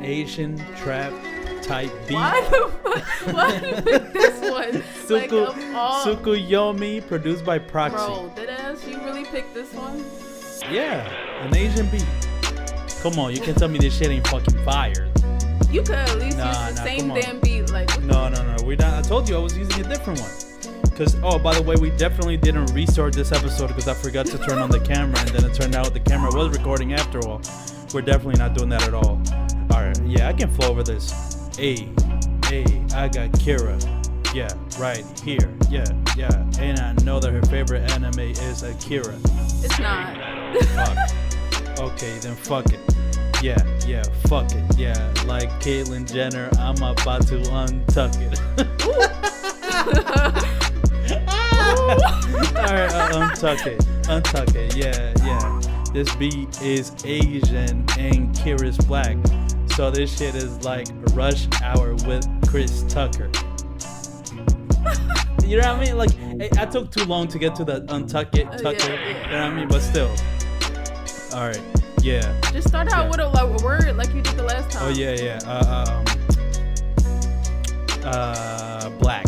Asian trap type beat. Why did you pick this one? Tsukuyomi, produced by Proxy. Bro, deadass, you really picked this one? Yeah, an Asian beat. Come on, you can tell me this shit ain't fucking fire. You could at least use the same damn beat. Like no, we're not. I told you I was using a different one. Cause by the way, we definitely didn't restart this episode because I forgot to turn on the camera, and then it turned out the camera was recording after all. We're definitely not doing that at all. All right, yeah, I can flow over this. Hey, I got Kira. Yeah, right here. Yeah, and I know that her favorite anime is Akira. It's not. Fuck. Okay, then fuck it. Yeah, fuck it. Yeah, like Caitlyn Jenner, I'm about to untuck it. Alright, untuck it. Yeah. This beat is Asian and Kira's black. So this shit is like Rush Hour with Chris Tucker. You know what I mean? Like, I took too long to get to the untuck it, Tucker. Yeah. You know what I mean? But still. Alright, yeah. Just start out with a word like you did the last time. Oh, yeah. Black.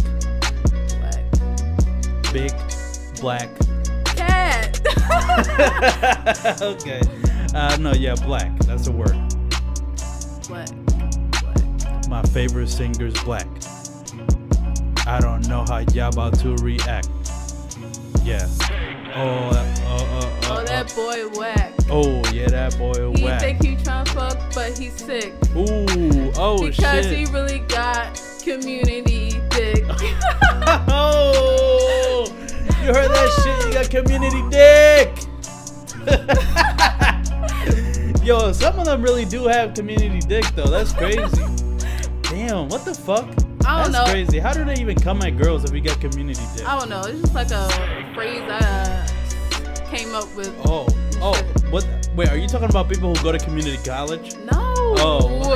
Big black cat. Okay. No, yeah, black. That's a word. Black. My favorite singer's black. I don't know how y'all about to react. Yeah. Oh, that boy whack. Oh, yeah, that boy whack. He think he tryna fuck, but he's sick. Ooh, oh because shit. Because he really got community dick. Oh, you heard that shit? You got community dick. Yo, some of them really do have community dick though. That's crazy. Damn, what the fuck? I don't know. That's crazy. How do they even come at girls if we got community dick? I don't know. It's just like a phrase I came up with. Oh, what? Wait, are you talking about people who go to community college? No. Oh.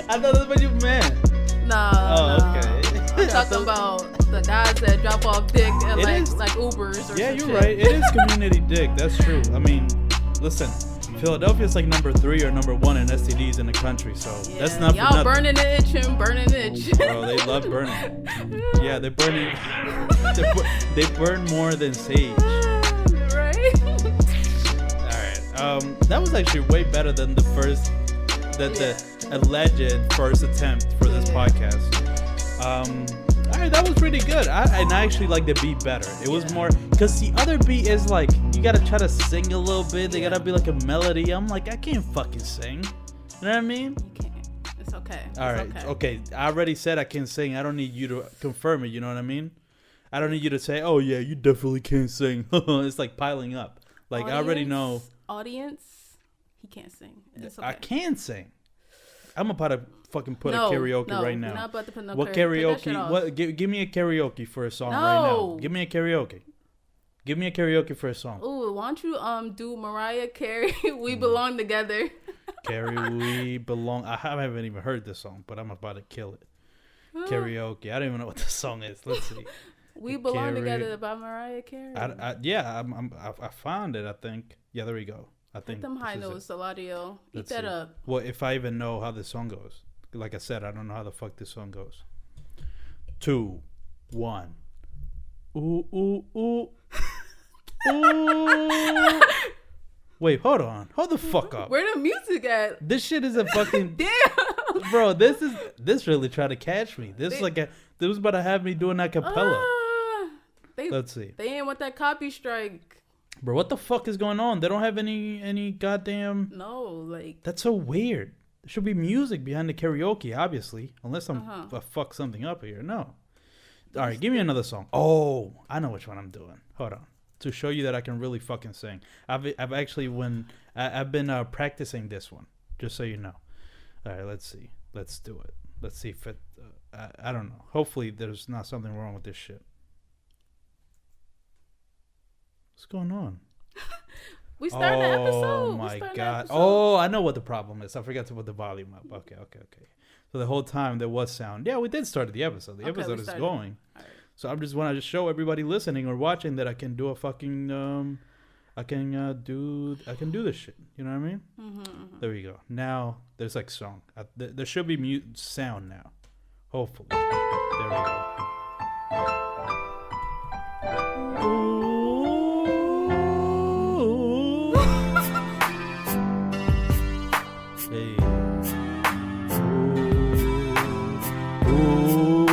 I thought that's what you meant. Nah. Okay. I'm talking about the guys that drop off dick and like Ubers or yeah, some you're shit. right. It is community dick. That's true. I mean, listen, Philadelphia's like number 3 or number 1 in STDs in the country, so that's not for nothing. Y'all burning the itch and burning the itch. Bro, they love burning. Yeah, they're burning. They burn more than sage. Right. All right. That was actually way better than the first, the alleged first attempt for this podcast. All right, that was pretty good. I actually like the beat better. It was more because the other beat is like you gotta try to sing a little bit. They gotta be like a melody. I'm like, I can't fucking sing. You know what I mean? You can't. It's okay. All right. Okay. I already said I can sing. I don't need you to confirm it. You know what I mean? I don't need you to say, "Oh yeah, you definitely can't sing." It's like piling up. Like I already know. Audience, he can't sing. It's okay. I can sing. I'm about to fucking put a karaoke right now. You're not about to put no what karaoke? What? Give me a karaoke for a song right now. Give me a karaoke. Give me a karaoke for a song. Ooh, why don't you do Mariah Carey? We Belong Together. Carey, We Belong. I haven't even heard this song, but I'm about to kill it. Karaoke. I don't even know what the song is. Let's see. We Belong Together by Mariah Carey. I found it. I think. Yeah, there we go. I think. Hit them high notes, Saladio. Eat that up. Well, if I even know how this song goes. Like I said, I don't know how the fuck this song goes. 2, 1. Ooh, ooh, ooh. Ooh. Wait, hold on. Hold the fuck up. Where the music at? This shit is a fucking damn. Bro, this really tried to catch me. This was about to have me doing a cappella. Let's see. They ain't want that copy strike. Bro, what the fuck is going on? They don't have any goddamn. No, like that's so weird. There should be music behind the karaoke, obviously, unless I'm fuck something up here. No. All right, give me another song. Oh, I know which one I'm doing. Hold on. To show you that I can really fucking sing. I've actually I've been practicing this one, just so you know. All right, let's see. Let's do it. Let's see if it. I don't know. Hopefully, there's not something wrong with this shit. What's going on? We started the episode. Oh my god. Oh, I know what the problem is. I forgot to put the volume up. Okay. So the whole time there was sound. Yeah, we did start the episode. The episode is going. All right. So I just want to show everybody listening or watching that I can do a fucking I can do this shit. You know what I mean? There we go. Now there's like song. There should be sound now. Hopefully. There we go. Ooh. Hey. Ooh.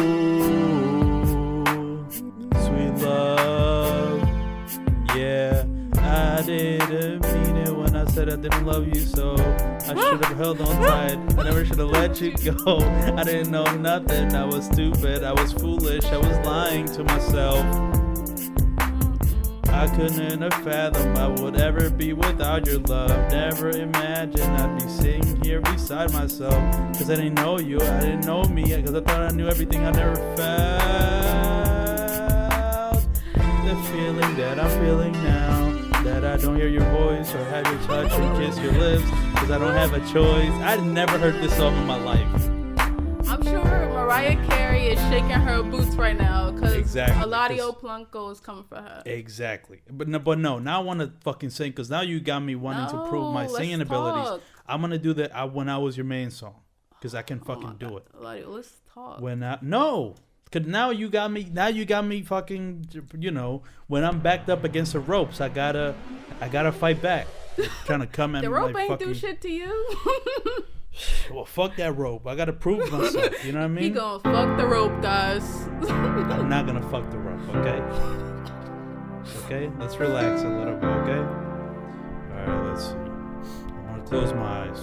Sweet love. Yeah, I didn't mean it when I said I didn't love you, so I should have held on tight. I never should have let you go. I didn't know nothing. I was stupid. I was foolish. I was lying to myself. I couldn't have fathomed I would ever be without your love. Never imagined I'd be sitting here beside myself. Cause I didn't know you. I didn't know me. Cause I thought I knew everything I never felt. The feeling that I'm feeling now. That I don't hear your voice or have your touch or kiss your lips. Cause I don't have a choice. I'd never heard this song in my life. I'm sure Mariah Carey is shaking her boots right now because Eladio Blanco is coming for her. Exactly. But no, now I want to fucking sing because now you got me wanting to prove my singing abilities. I'm going to do that When I Was Your Main song because I can fucking do it. Eladio, let's talk. No. Because now you got me fucking, when I'm backed up against the ropes, I gotta fight back. Trying to come in. The rope ain't do shit to you. Well, fuck that rope. I gotta prove myself. You know what I mean? He gonna fuck the rope, guys. I'm not gonna fuck the rope, okay? Okay? Let's relax a little bit, okay? Alright, let's see. I wanna close my eyes.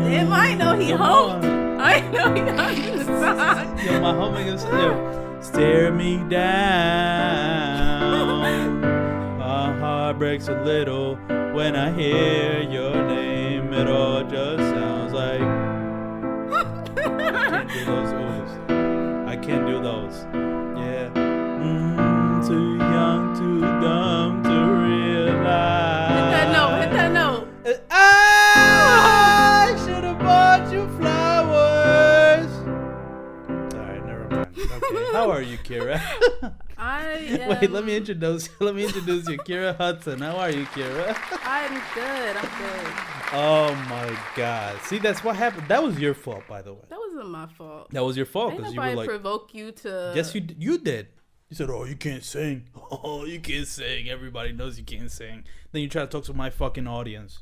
Damn, I know he hoped. I know he hoped the song. Yo, my homie is stare me down. My heart breaks a little when I hear your name. It all just sounds like I can't do those oohs. I can't do those. Yeah. Too young, too dumb to realize. Hit that note. I should have bought you flowers. Alright, never mind. Okay. How are you, Kira? Wait, let me introduce you, Kira Hudson. How are you, Kira? I'm good. Oh my God. See, that's what happened. That was your fault, by the way. That wasn't my fault. That was your fault because you were like, provoke you to. Yes, you did. You said, "Oh, you can't sing. Oh, you can't sing. Everybody knows you can't sing." Then you try to talk to my fucking audience.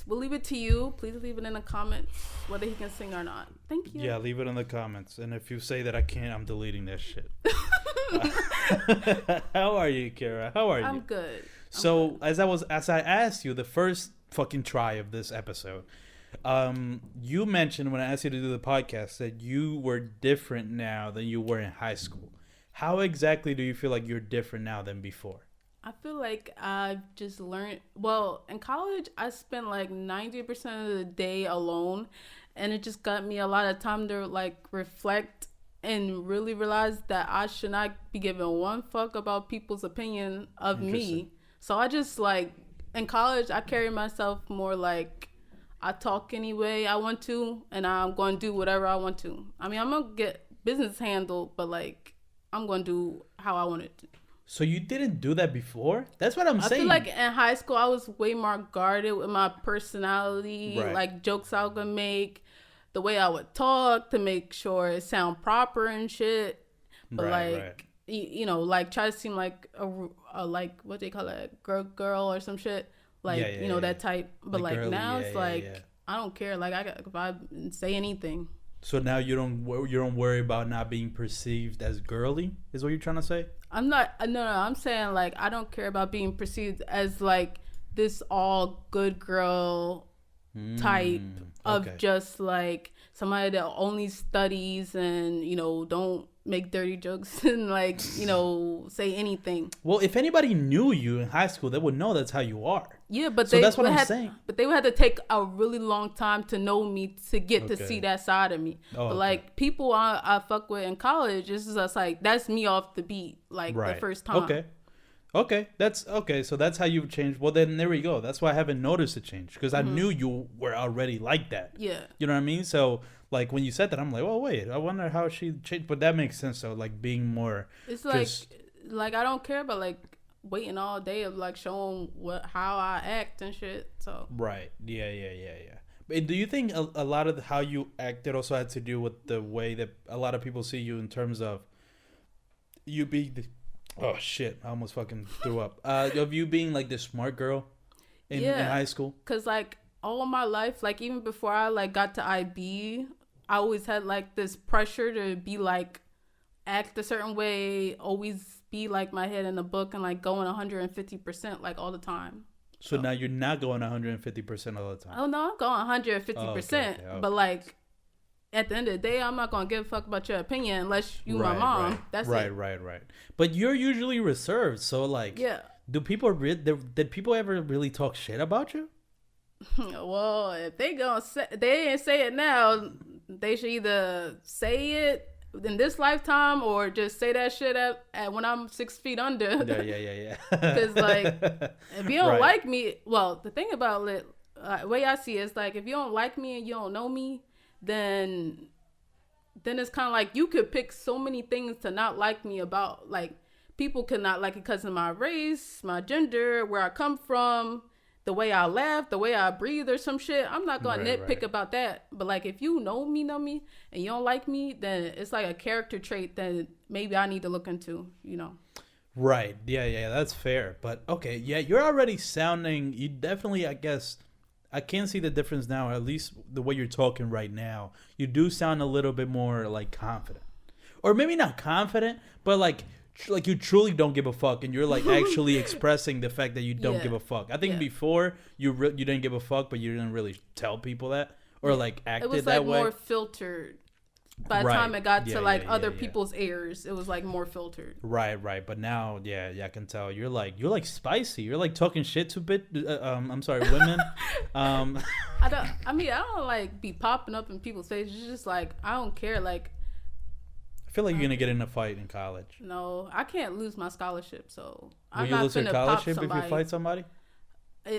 We'll leave it to you. Please leave it in the comments whether he can sing or not. Thank you. Yeah, leave it in the comments. And if you say that I can't, I'm deleting that shit. How are you, Kira? How are you? I'm good. So as I asked you the first fucking try of this episode, you mentioned when I asked you to do the podcast that you were different now than you were in high school. How exactly do you feel like you're different now than before? I feel like I've just learned. Well, in college, I spent like 90% of the day alone, and it just got me a lot of time to like reflect and really realize that I should not be giving one fuck about people's opinion of me. So I just like in college, I carry myself more like I talk any way I want to, and I'm going to do whatever I want to. I mean, I'm going to get business handled, but like I'm going to do how I want it to. So you didn't do that before? That's what I'm saying. I feel like in high school, I was way more guarded with my personality, like jokes I was going to make, the way I would talk to make sure it sound proper and shit. But you know, like try to seem like a like, what they call it, girl or some shit. Like, that type. But like girly, now it's like, I don't care. Like if I say anything. So now you don't worry about not being perceived as girly, is what you're trying to say? I'm not. No. I'm saying like I don't care about being perceived as like this all good girl type of just like somebody that only studies and don't make dirty jokes and like say anything. Well, if anybody knew you in high school, they would know that's how you are. Yeah, but so that's what I'm saying. But they would have to take a really long time to know me to get to see that side of me. But like people I fuck with in college, it's just like that's me off the beat, like the first time. Okay, that's okay. So that's how you've changed. Well, then there we go. That's why I haven't noticed a change because I knew you were already like that. Yeah. You know what I mean? So like when you said that, I'm like, oh wait, I wonder how she changed. But that makes sense. So like being more. It's like I don't care about like waiting all day of like showing how I act and shit. So. Right. Yeah. But do you think a lot of how you acted also had to do with the way that a lot of people see you in terms of you being the oh shit! I almost fucking threw up. Of you being like the smart girl in high school. Cause like all my life, like even before I like got to IB, I always had like this pressure to be like act a certain way, always be like my head in the book and like going 150% like all the time. So now you're not going 150% all the time. Oh no, I'm going 150%. Okay. But like at the end of the day, I'm not gonna give a fuck about your opinion unless you my mom. Right. That's right, it. Right. But you're usually reserved, so like, do people did people ever really talk shit about you? Well, if they ain't say it now, they should either say it in this lifetime or just say that shit at when I'm 6 feet under. Yeah. Because like, if you don't like me, well, the thing about it, the way I see it is like, if you don't like me and you don't know me, then it's kind of like you could pick so many things to not like me about. Like, people could not like it because of my race, my gender, where I come from, the way I laugh, the way I breathe or some shit. I'm not going to nitpick about that. But like, if you know me, and you don't like me, then it's like a character trait that maybe I need to look into, you know? Right. Yeah, that's fair. But okay, yeah, you're already sounding, you definitely, I guess, I can see the difference now, at least the way you're talking right now. You do sound a little bit more like confident. Or maybe not confident, but like you truly don't give a fuck, and you're like actually expressing the fact that you don't give a fuck. I think before you didn't give a fuck, but you didn't really tell people that or like acted that way. It was like more filtered. By the time it got to like other people's ears, it was like more filtered. Right. But now, I can tell you're like spicy. You're like talking shit to women. I don't like be popping up in people's faces. It's just like I don't care. Like, I feel like you're gonna get in a fight in college. No, I can't lose my scholarship. So I'm not lose your scholarship if you fight somebody.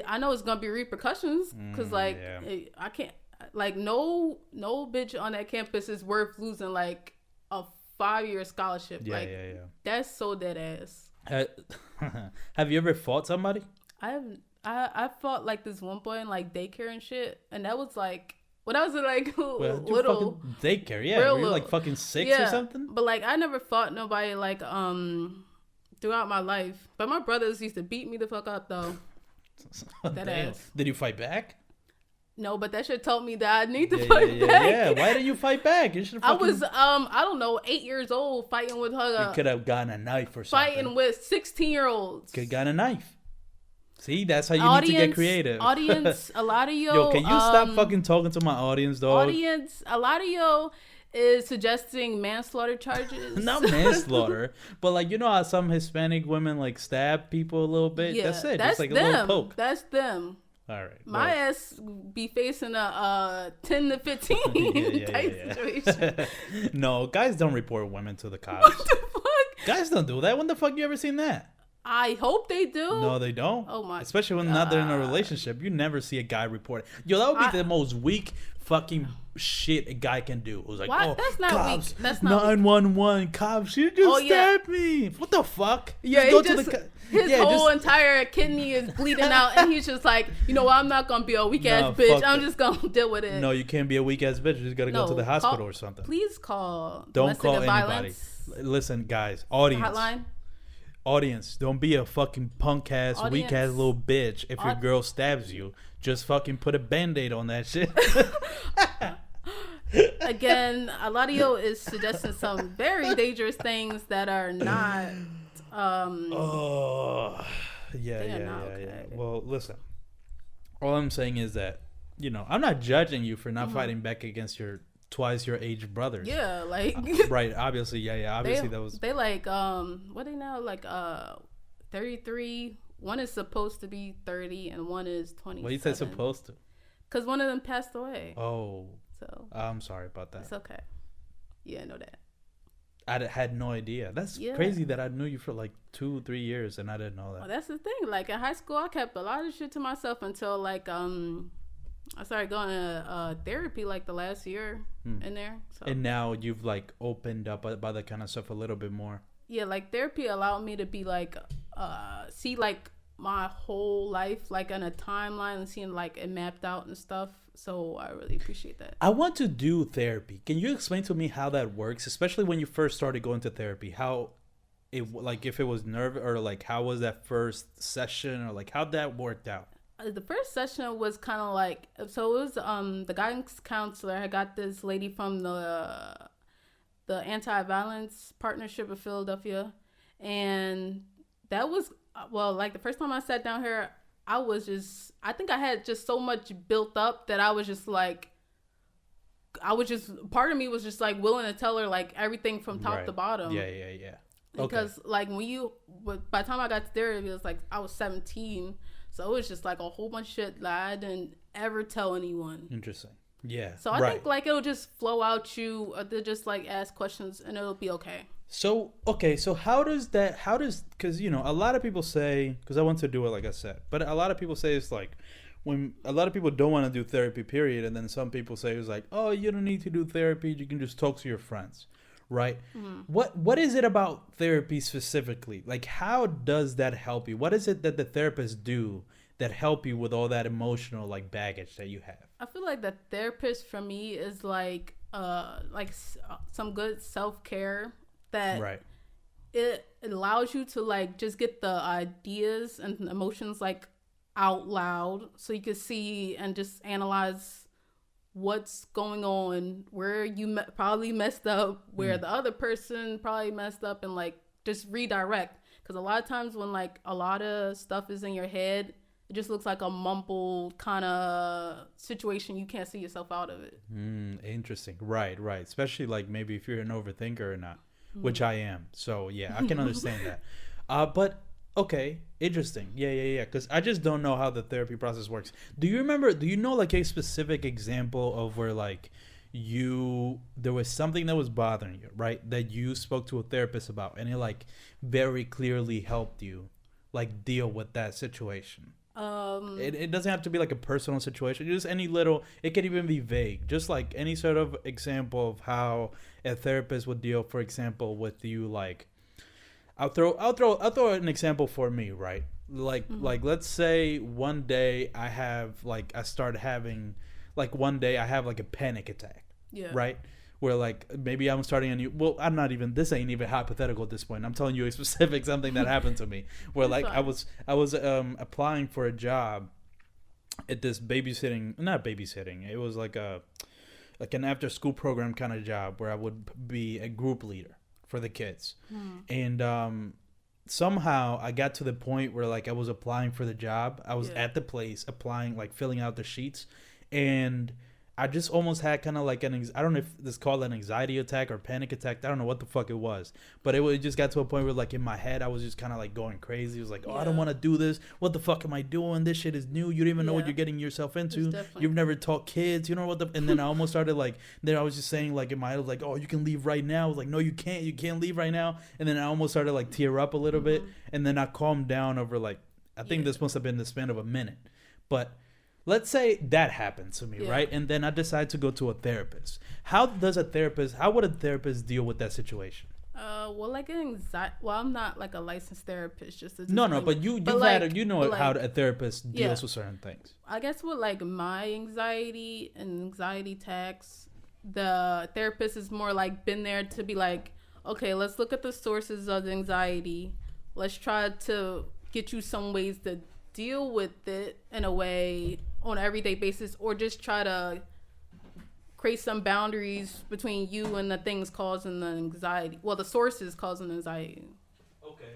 I know it's gonna be repercussions because I can't. Like no bitch on that campus is worth losing like a 5-year scholarship. Yeah. That's so dead ass. Have you ever fought somebody? I fought like this one boy in like daycare and shit, and that was like when I was like little daycare. Yeah, were you like fucking 6 or something? But like I never fought nobody like throughout my life. But my brothers used to beat me the fuck up though. That ass. Did you fight back? No, but that should told me that I need to fight back. Yeah, why didn't you fight back? You should. I was I don't know, 8 years old fighting with her. You could have gotten a knife or something. Fighting with 16-year-olds. Could have gotten a knife. See, that's how you need to get creative. Audience, a lot of yo, can you stop fucking talking to my audience, dog? Audience, a lot of yo is suggesting manslaughter charges. Not manslaughter, but like you know how some Hispanic women like stab people a little bit. Yeah, that's it. That's just like them. a little poke. That's them. All right. My ass be facing a 10 to 15 type situation. No, guys don't report women to the cops. What the fuck? Guys don't do that. When the fuck you ever seen that? I hope they do. No, they don't. Oh my! Especially when they're in a relationship, you never see a guy report it. Yo, that would be the most weak fucking shit a guy can do. It was like, what? That's not cops, weak. That's not 911 cops. You just stabbed me. What the fuck? Yeah, his whole entire kidney is bleeding out, and he's just like, you know what? I'm not gonna be a weak ass bitch. I'm just gonna deal with it. No, you can't be a weak ass bitch. You just gotta go to the hospital or something. Please call. Don't call anybody. Listen, guys, audience. Hotline. Audience, don't be a fucking punk ass, weak ass little bitch. If your girl stabs you, just fucking put a band-aid on that shit. Again, a lot of yo is suggesting some very dangerous things that are not. Yeah. Well, listen. All I'm saying is that I'm not judging you for not fighting back against your twice your age brothers. Yeah, like right. Obviously, yeah. Obviously, that was. They like what they now like 33. One is supposed to be 30, and one is 20. Well, you said supposed to. Because one of them passed away. Oh. So. I'm sorry about that. It's okay. Yeah, I know that. had no idea. That's crazy that I knew you for like 2-3 years and I didn't know that. Well, that's the thing. Like in high school, I kept a lot of shit to myself until like I started going to therapy like the last year in there. So. And now you've like opened up about that kind of stuff a little bit more. Yeah, like therapy allowed me to be like see like my whole life like on a timeline and seeing like it mapped out and stuff. So I really appreciate that. I want to do therapy. Can you explain to me how that works, especially when you first started going to therapy? How it, like, if it was nerve, or like how was that first session, or like how that worked out? The first session was kind of like, so it was the guidance counselor. I got this lady from the Anti-Violence Partnership of Philadelphia, and that was like the first time I sat down here, I think I had just so much built up that I was just part of me was just like willing to tell her like everything from top to bottom. Yeah. Because like by the time I got to therapy, it was like I was 17. So it was just like a whole bunch of shit that I didn't ever tell anyone. Interesting. Yeah. So I think like it'll just flow out you, or they'll just like ask questions and it'll be okay. So, okay. So because, you know, a lot of people say, because I want to do it, like I said, but a lot of people say it's like, when a lot of people don't want to do therapy, period. And then some people say it's like, oh, you don't need to do therapy. You can just talk to your friends. Right. Mm-hmm. What is it about therapy specifically? Like, how does that help you? What is it that the therapists do that help you with all that emotional like baggage that you have? I feel like the therapist for me is like some good self-care that it allows you to like just get the ideas and emotions like out loud, so you can see and just analyze what's going on, where you probably messed up, where the other person probably messed up, and like just redirect. Because a lot of times when like a lot of stuff is in your head, it just looks like a mumbled kind of situation. You can't see yourself out of it. Interesting. Right. Especially like maybe if you're an overthinker or not, which I am. So yeah, I can understand that. But okay, interesting. Yeah. Because I just don't know how the therapy process works. Do you know like a specific example of where like there was something that was bothering you, right? That you spoke to a therapist about, and it like very clearly helped you like deal with that situation? It doesn't have to be like a personal situation. Just any little, it could even be vague. Just like any sort of example of how a therapist would deal, for example, with you like, I'll throw an example for me, right? Like let's say one day I have like a panic attack. Yeah. Right? Where like maybe I'm starting a new, this ain't even hypothetical at this point. I'm telling you a specific something that happened to me where like I was applying for a job at this not babysitting. It was like an after school program kind of job where I would be a group leader for the kids. And somehow I got to the point where like I was applying for the job. I was at the place applying, like filling out the sheets, and I just almost had kind of like I don't know if this is called an anxiety attack or panic attack. I don't know what the fuck it was, but it just got to a point where like in my head I was just kind of like going crazy. It was like, I don't want to do this. What the fuck am I doing? This shit is new. You don't even know what you're getting yourself into. You've never taught kids. You know what and then I almost started like, then I was just saying like in my head, like, oh, you can leave right now. I was like, no, you can't leave right now. And then I almost started like tear up a little bit, and then I calmed down over like, I think this must have been the span of a minute, but let's say that happened to me, right? And then I decide to go to a therapist. How would a therapist deal with that situation? Like anxiety. Well, I'm not like a licensed therapist. But you how a therapist deals with certain things. I guess with like my anxiety and anxiety attacks, the therapist is more like been there to be like, okay, let's look at the sources of the anxiety. Let's try to get you some ways to deal with it in a way on an everyday basis, or just try to create some boundaries between you and the things causing the anxiety. Well, the sources causing the anxiety. Okay.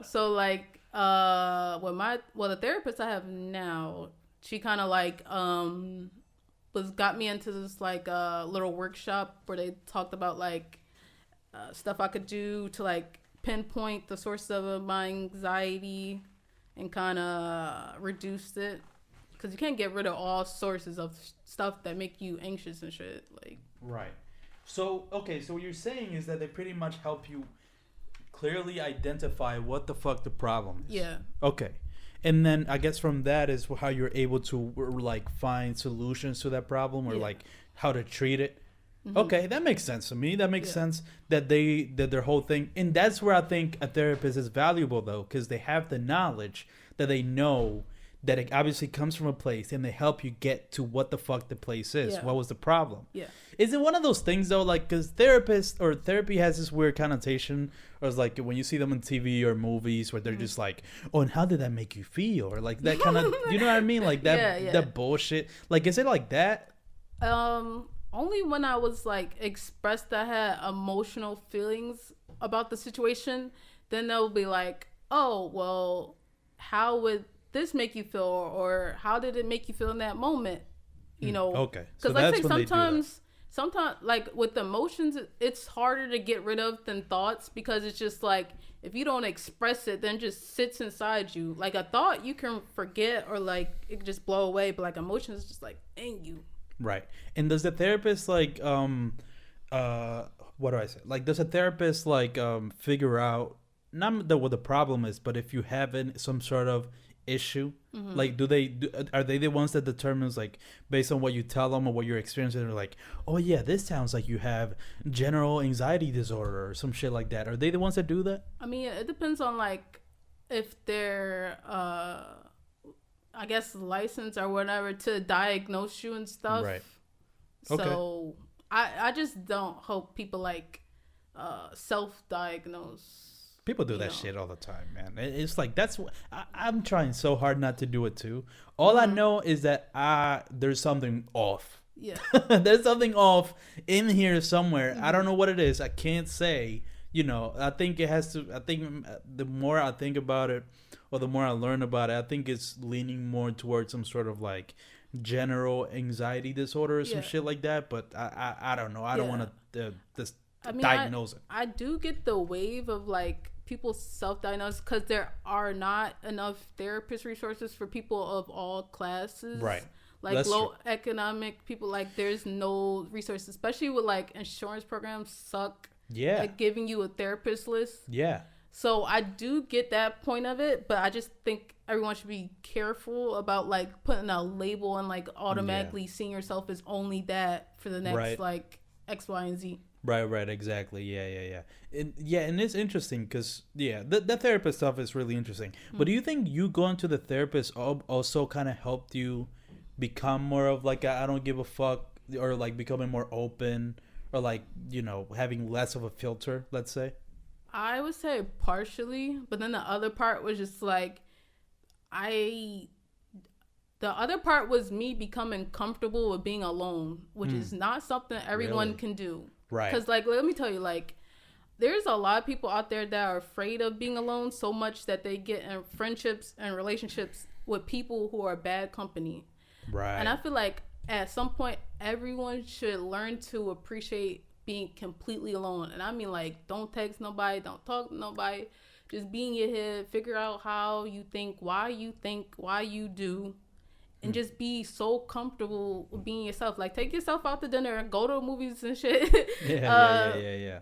So like the therapist I have now, she kind of like got me into this like little workshop where they talked about like stuff I could do to like pinpoint the source of my anxiety and kind of reduce it, because you can't get rid of all sources of stuff that make you anxious and shit. Like, right. So, okay, so what you're saying is that they pretty much help you clearly identify what the fuck the problem is. Yeah. Okay. And then I guess from that is how you're able to like find solutions to that problem or like how to treat it. Mm-hmm. Okay, that makes sense to me. That makes sense that their whole thing, and that's where I think a therapist is valuable though, because they have the knowledge that they know that it obviously comes from a place, and they help you get to what the fuck the place is. What was the problem? Yeah. Is it one of those things though, like, because therapists or therapy has this weird connotation, or it's like when you see them on TV or movies where they're just like, oh, and how did that make you feel, or like that kind of, you know what I mean, like that that bullshit. Like, is it like that? Only when I was like expressed I had emotional feelings about the situation, then they'll be like, oh, well, how would this make you feel, or how did it make you feel in that moment? You know, okay. Because I say sometimes like with emotions, it's harder to get rid of than thoughts, because it's just like if you don't express it, then it just sits inside you. Like a thought you can forget or like it can just blow away, but like emotions just like in you. Right. And does the therapist like what do I say? Like, does a therapist like figure out not what the problem is, but if you have some sort of issue, like are they the ones that determines, like, based on what you tell them or what you're experiencing, they're like, oh yeah, this sounds like you have general anxiety disorder or some shit like that? Are they the ones that do that? I mean, it depends on like if they're I guess licensed or whatever to diagnose you and stuff. Right. Okay. So I just don't hope people like self-diagnose. People do that shit all the time, man. It's like, that's what I'm trying so hard not to do it too. All I know is that there's something off. Yeah. There's something off in here somewhere. I don't know what it is. I can't say. You know, I think it has to. I think the more I think about it, or the more I learn about it, I think it's leaning more towards some sort of like general anxiety disorder or some shit like that. But I don't know. I don't want to diagnose it. I do get the wave of like people self-diagnose because there are not enough therapist resources for people of all classes. Right. Like That's low true. economic people, like there's no resources, especially with like insurance programs suck. Yeah. Like giving you a therapist list. Yeah. So I do get that point of it, but I just think everyone should be careful about like putting a label and like automatically seeing yourself as only that for the next like X, Y, and Z. Right, exactly. Yeah. And it's interesting because, the therapist stuff is really interesting. Mm-hmm. But do you think you going to the therapist also kind of helped you become more of like I don't give a fuck, or like becoming more open, or like, you know, having less of a filter, let's say? I would say partially, but then the other part was just like the other part was me becoming comfortable with being alone, which is not something everyone can do. Right. Because, like, let me tell you, like, there's a lot of people out there that are afraid of being alone so much that they get in friendships and relationships with people who are bad company. Right. And I feel like at some point, everyone should learn to appreciate being completely alone. And I mean, like, don't text nobody, don't talk to nobody. Just be in your head, figure out how you think, why you do. And just be so comfortable with being yourself. Like, take yourself out to dinner, go to movies and shit. Yeah.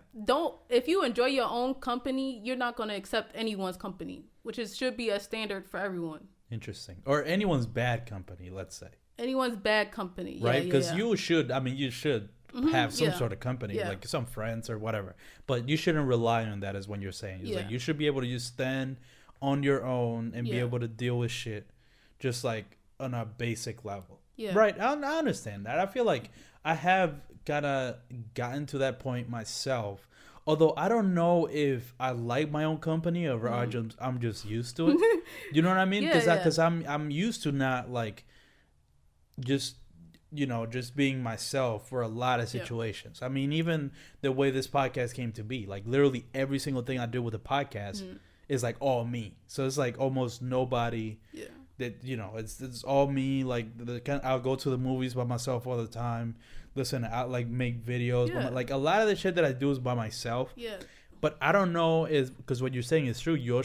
If you enjoy your own company, you're not going to accept anyone's company, which should be a standard for everyone. Interesting. Or anyone's bad company, let's say. Anyone's bad company. Right? Because you should have some sort of company, like some friends or whatever. But you shouldn't rely on that, is what you're saying. It's like you should be able to just stand on your own and be able to deal with shit just like on a basic level. Yeah. Right. I understand that. I feel like I have gotten to that point myself. Although I don't know if I like my own company or I'm just used to it. You know what I mean? Because I'm used to not like just, you know, just being myself for a lot of situations. I mean, even the way this podcast came to be, like literally every single thing I do with the podcast is like all me. So it's like almost nobody that, you know, it's all me. Like I'll go to the movies by myself all the time. Listen, I like make videos. Like a lot of the shit that I do is by myself. Yeah. But I don't know because what you're saying is true. You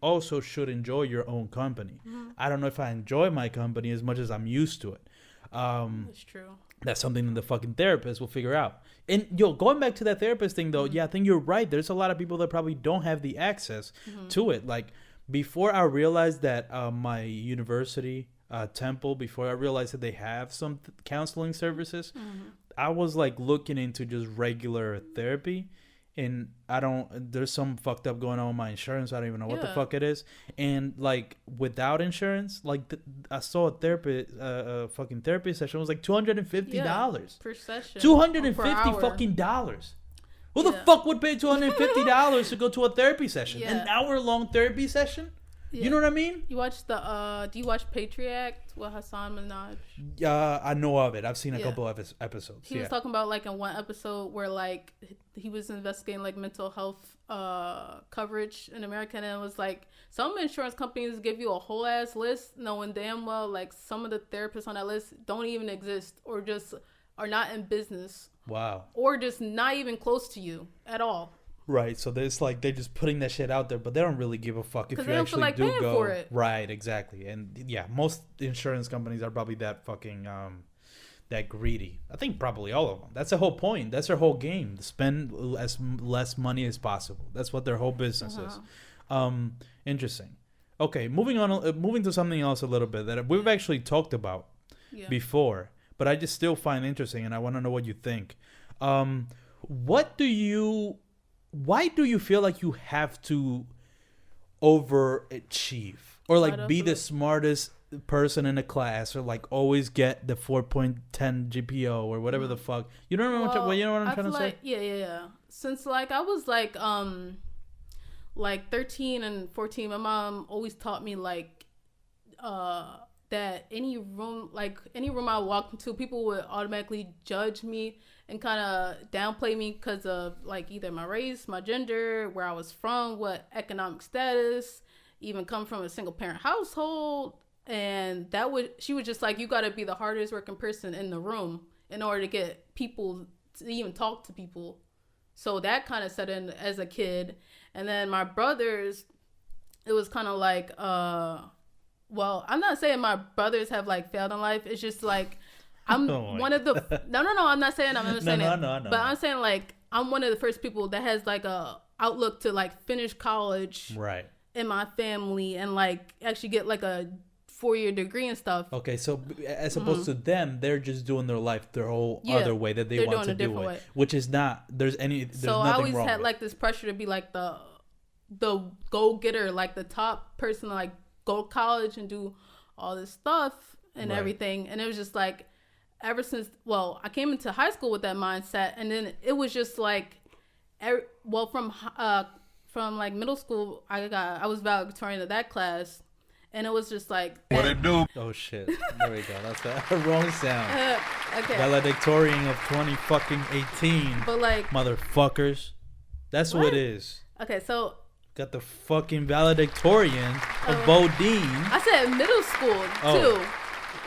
also should enjoy your own company. I don't know if I enjoy my company as much as I'm used to it. That's true. That's something that the fucking therapist will figure out. And going back to that therapist thing though, I think you're right. There's a lot of people that probably don't have the access to it. Like before I realized that my university Temple, before I realized that they have some counseling services, I was like looking into just regular therapy. And there's some fucked up going on with my insurance. I don't even know what the fuck it is. And like without insurance, like I saw a therapist, fucking therapy session was like $250 per session. $250 fucking dollars. Who the fuck would pay $250 to go to a therapy session? An hour-long therapy session? Yeah. You know what I mean? You watch do you watch Patriot Act with Hassan Minaj? I know of it. I've seen a couple of episodes. He was talking about like in one episode where like he was investigating like mental health coverage in America, and it was like some insurance companies give you a whole ass list knowing damn well like some of the therapists on that list don't even exist or just are not in business. Wow. Or just not even close to you at all. Right, so it's like they're just putting that shit out there, but they don't really give a fuck if you actually like do go. For it. Right, exactly, and yeah, most insurance companies are probably that fucking that greedy. I think probably all of them. That's the whole point. That's their whole game: to spend as less money as possible. That's what their whole business is. Interesting. Okay, moving on. Moving to something else a little bit that we've actually talked about before, but I just still find interesting, and I want to know what you think. Why do you feel like you have to overachieve or like be the smartest person in a class or like always get the 4.10 GPO or whatever the fuck? You don't remember what I'm trying to say? Yeah. Since like I was like 13 and 14, my mom always taught me like that any room I walked into, people would automatically judge me and kind of downplay me because of like either my race, my gender, where I was from, what economic status, even come from a single parent household. And she was just like, you got to be the hardest working person in the room in order to get people to even talk to people. So that kind of set in as a kid. And then my brothers, it was kind of like, well, I'm not saying my brothers have like failed in life. It's just like, I'm one of the, no, I'm not saying I'm understanding. No. But I'm saying like, I'm one of the first people that has like a outlook to like finish college. Right. In my family and like actually get like a 4-year degree and stuff. Okay, so as opposed to them, they're just doing their life their whole other way that they want to do it, which is not. There's so I always had like this pressure to be like the go getter, like the top person, to, like go to college and do all this stuff and everything. And it was just like ever since I came into high school with that mindset, and then it was just like from like middle school, I was valedictorian of that class. And it was just like... What it do? Oh, shit. There we go. That's the wrong sound. Okay. Valedictorian of 2018. But like... Motherfuckers. That's what it is. Okay, so... Got the fucking valedictorian of Bodine. I said middle school, too.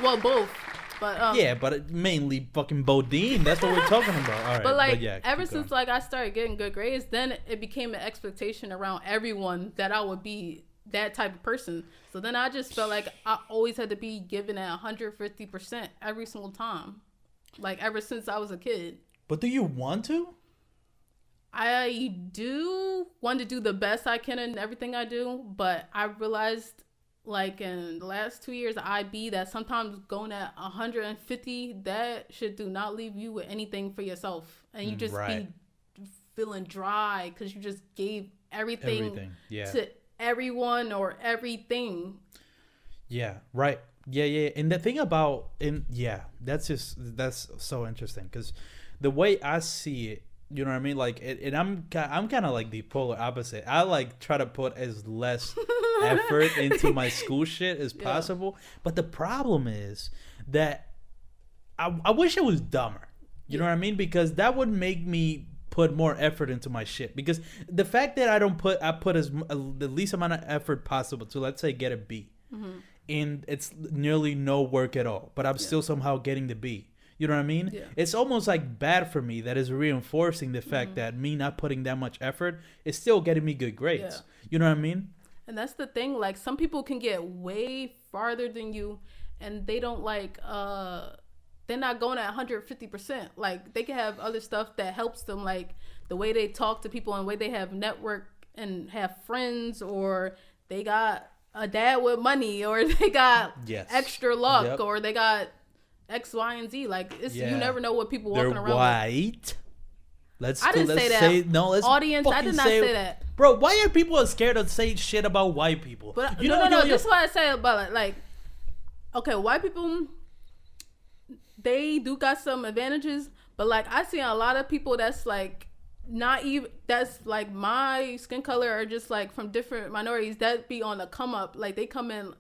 Well, both. But yeah, but mainly fucking Bodine. That's what we're talking about. All right. But like, ever since like I started getting good grades, then it became an expectation around everyone that I would be that type of person. So then I just felt like I always had to be given at 150% every single time, like ever since I was a kid. But do you want to? I do want to do the best I can in everything I do, but I realized like in the last 2 years of IB that sometimes going at 150, that shit do not leave you with anything for yourself, and you just be feeling dry because you just gave everything. To everyone or everything. Yeah, right. Yeah. And the thing about, that's so interesting because the way I see it, you know what I mean? Like, and I'm kind of like the polar opposite. I like try to put as less effort into my school shit as possible. But the problem is that I wish it was dumber. You know what I mean? Because that would make me put more effort into my shit, because the fact that I put the least amount of effort possible to, let's say, get a B, and it's nearly no work at all, but I'm still somehow getting the B. You know what I mean? Yeah. It's almost like bad for me that is reinforcing the fact that me not putting that much effort is still getting me good grades. Yeah. You know what I mean? And that's the thing. Like, some people can get way farther than you, and they don't like they're not going at 150%. Like, they can have other stuff that helps them, like the way they talk to people and the way they have network and have friends, or they got a dad with money, or they got extra luck, or they got X, Y, and Z. Like, you never know what people walking around white. With. I didn't say that. Let's audience. I did not say that, bro. Why are people scared to say shit about white people? But no. This is what I say about it. Like, okay, white people, they do got some advantages, but like I see a lot of people that's like not even, that's like my skin color, or just like from different minorities that be on the come up. Like, they come in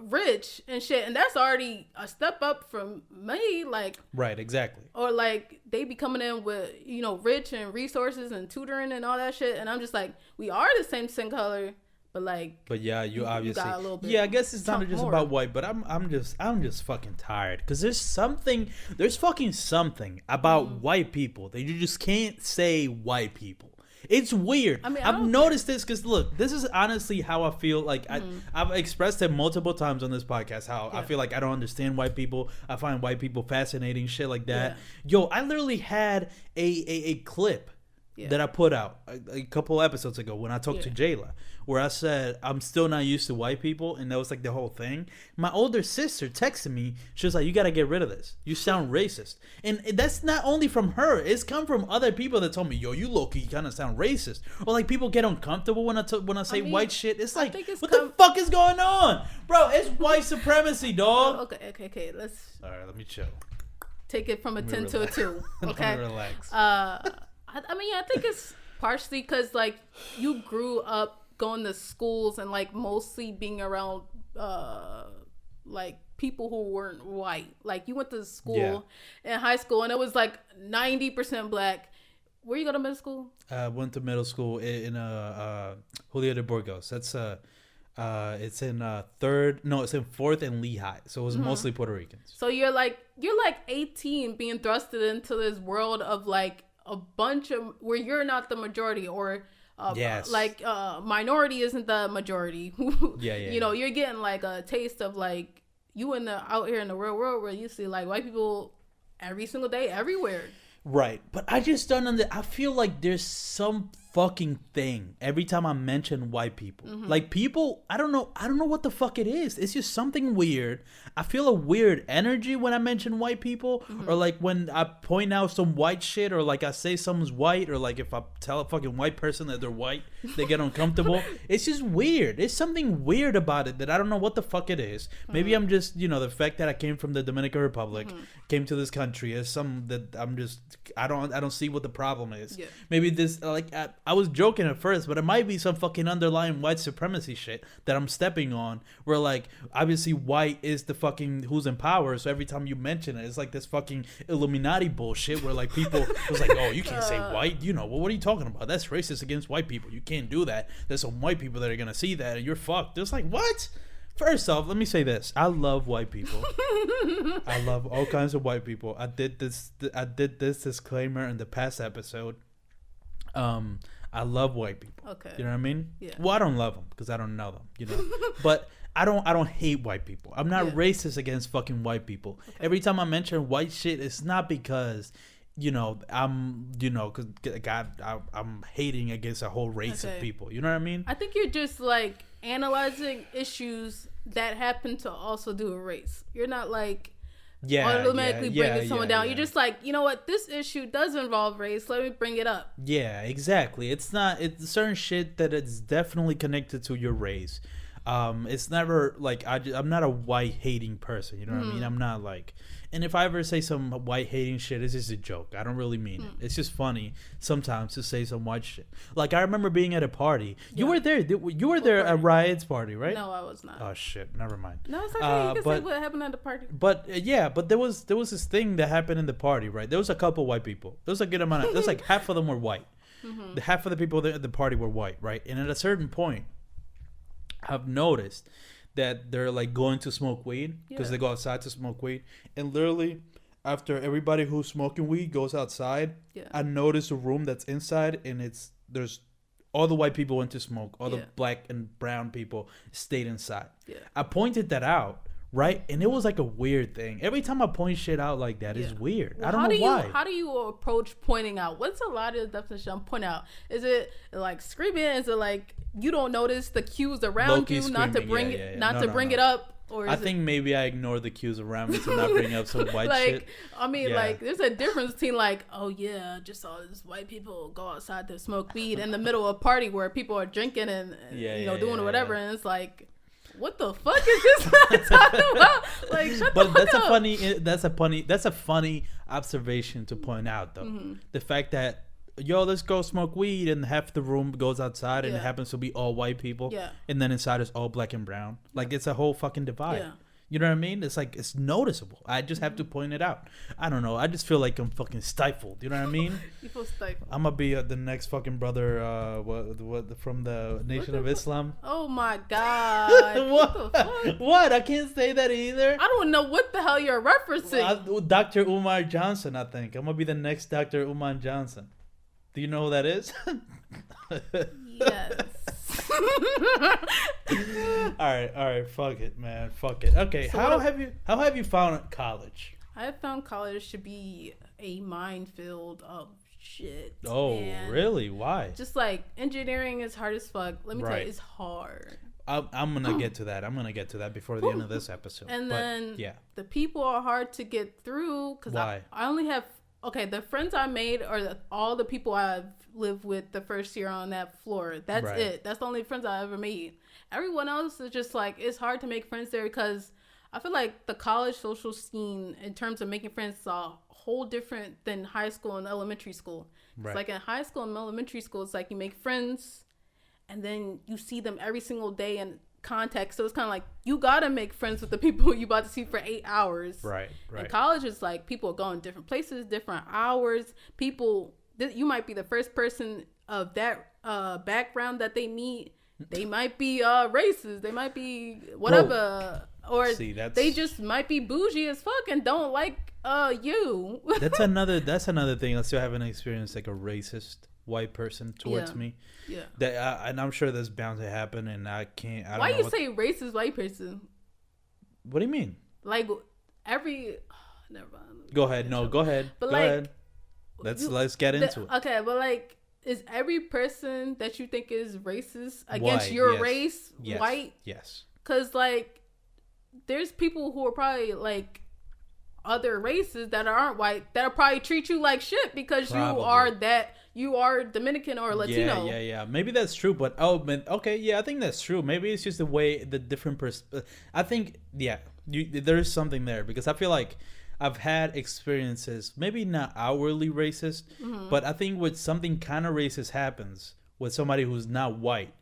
rich and shit, and that's already a step up from me. Like, right, exactly. Or like they be coming in with, you know, rich and resources and tutoring and all that shit, and I'm just like, we are the same skin color, but like, yeah, you obviously got a little bit, I guess it's not just more about white, but I'm just fucking tired, because there's fucking something about white people that you just can't say white people. It's weird. I mean, I've noticed this, because look, this is honestly how I feel. Like, I've expressed it multiple times on this podcast, how I feel like I don't understand white people. I find white people fascinating, shit like that. Yo, I literally had a clip that I put out a couple episodes ago when I talked to Jayla, where I said I'm still not used to white people, and that was like the whole thing. My older sister texted me. She was like, "You gotta get rid of this. You sound racist." And that's not only from her. It's come from other people that told me, "Yo, you low-key kind of sound racist." Or like, people get uncomfortable when I say white shit. It's like, what the fuck is going on, bro? It's white supremacy, dog. Okay. Let's. All right, let me chill. Take it from a 10 to a 2. Okay. Let me relax. I mean, I think it's partially because, like, you grew up going to schools and, like, mostly being around, like, people who weren't white. Like, you went to school in high school, and it was, like, 90% black. Where you go to middle school? Went to middle school in Julio de Burgos. That's it's in it's in 4th and Lehigh. So it was mostly Puerto Ricans. So you're like 18 being thrusted into this world of, like, a bunch of, where you're not the majority, or minority isn't the majority. You know, you're getting like a taste of, like, you out here in the real world, where you see like white people every single day everywhere. Right, but I just don't understand. I feel like there's some fucking thing every time I mention white people. Like, people, I don't know what the fuck it is. It's just something weird. I feel a weird energy when I mention white people, or like when I point out some white shit, or like I say someone's white, or like if I tell a fucking white person that they're white, they get uncomfortable. It's just weird. There's something weird about it that I don't know what the fuck it is. Maybe I'm just, you know, the fact that I came from the Dominican Republic, came to this country, is some that I'm just, I don't see what the problem is. Maybe this, like, I was joking at first, but it might be some fucking underlying white supremacy shit that I'm stepping on, where, like, obviously white is the fucking who's in power, so every time you mention it, it's like this fucking Illuminati bullshit, where like people was like, oh, you can't say white, you know, well, what are you talking about? That's racist against white people. You can't do that. There's some white people that are gonna see that, and you're fucked. It's like, what? First off, let me say this. I love white people. I love all kinds of white people. I did this disclaimer in the past episode. I love white people. Okay. You know what I mean? Yeah. Well, I don't love them because I don't know them, you know. But I don't hate white people. I'm not racist against fucking white people. Okay. Every time I mention white shit, it's not because, you know, I'm hating against a whole race of people. You know what I mean? I think you're just like analyzing issues that happen to also do a race. You're not like automatically bringing someone down. You're just like, you know what, this issue does involve race, let me bring it up. Yeah, exactly. It's certain shit that it's definitely connected to your race. It's never like, I'm not a white hating person, you know what I mean? I'm not like, and if I ever say some white hating shit, it's just a joke. I don't really mean it. It's just funny sometimes to say some white shit. Like, I remember being at a party. You were there. You were there at Riot's party, right? No, I was not. Oh shit, never mind. No, it's okay. You can say what happened at the party. But but there was this thing that happened in the party, right? There was a couple white people. There was a good amount of. There's like half of them were white. The half of the people at the party were white, right? And at a certain point, I've noticed that they're like going to smoke weed because they go outside to smoke weed, and literally after everybody who's smoking weed goes outside, I notice a room that's inside, and there's all the white people went to smoke, all the black and brown people stayed inside. I pointed that out, right? And it was like a weird thing. Every time I point shit out like that, it's weird. Well, I don't know why. How do you approach pointing out? What's a lot of the definition of point out? Is it like screaming? Is it like you don't notice the cues around Low-key you, not to bring screaming, it up? Or I think maybe I ignore the cues around me to not bring up some white like, shit. I mean, like, there's a difference between like, oh yeah, just saw these white people go outside to smoke weed in the middle of a party where people are drinking and doing whatever, and it's like, what the fuck is this talking about? Like, shut the fuck up. That's a funny observation to point out, though. Mm-hmm. The fact that let's go smoke weed, and half the room goes outside, and it happens to be all white people, and then inside is all black and brown. Like, it's a whole fucking divide. Yeah. You know what I mean? It's like, it's noticeable. I just have to point it out. I don't know. I just feel like I'm fucking stifled. You know what I mean? You feel stifled. I'm gonna be the next fucking brother. What from the Nation of Islam? Oh my god! What the fuck? What? I can't say that either. I don't know what the hell you're referencing. Dr. Umar Johnson. I think I'm gonna be the next Dr. Umar Johnson. Do you know who that is? Yes. all right. Fuck it, man. Fuck it. Okay. So how have you found college? I have found college to be a minefield of shit. Oh, really? Why? Just like engineering is hard as fuck. Let me tell you, it's hard. I'm gonna get to that. I'm gonna get to that before the end of this episode. And then the people are hard to get through because I only have. Okay, the friends I made are all the people I've lived with the first year on that floor. That's it. That's the only friends I ever made. Everyone else is just like, it's hard to make friends there because I feel like the college social scene in terms of making friends is a whole different than high school and elementary school. Right. It's like in high school and elementary school, it's like you make friends and then you see them every single day in context. So it's kind of like you gotta make friends with the people you about to see for 8 hours. Right. In college, it's like people are going different places, different hours. You might be the first person of that background that they meet. They might be racist. They might be whatever. Or they just might be bougie as fuck and don't like you. That's another thing. I still haven't experienced like a racist white person towards me. Yeah. That and I'm sure that's bound to happen, and I can't. Why you say racist white person? What do you mean? Like every. Never mind. Go ahead. No, go ahead. But go ahead. Let's get into it. Okay, but like, is every person that you think is racist against your race white? Yes. Because like, there's people who are probably like other races that aren't white that'll probably treat you like shit because you are Dominican or Latino. Yeah. Maybe that's true, but I think that's true. Maybe it's just the different I think there is something there because I feel like I've had experiences, maybe not outwardly racist, but I think when something kind of racist happens with somebody who's not white,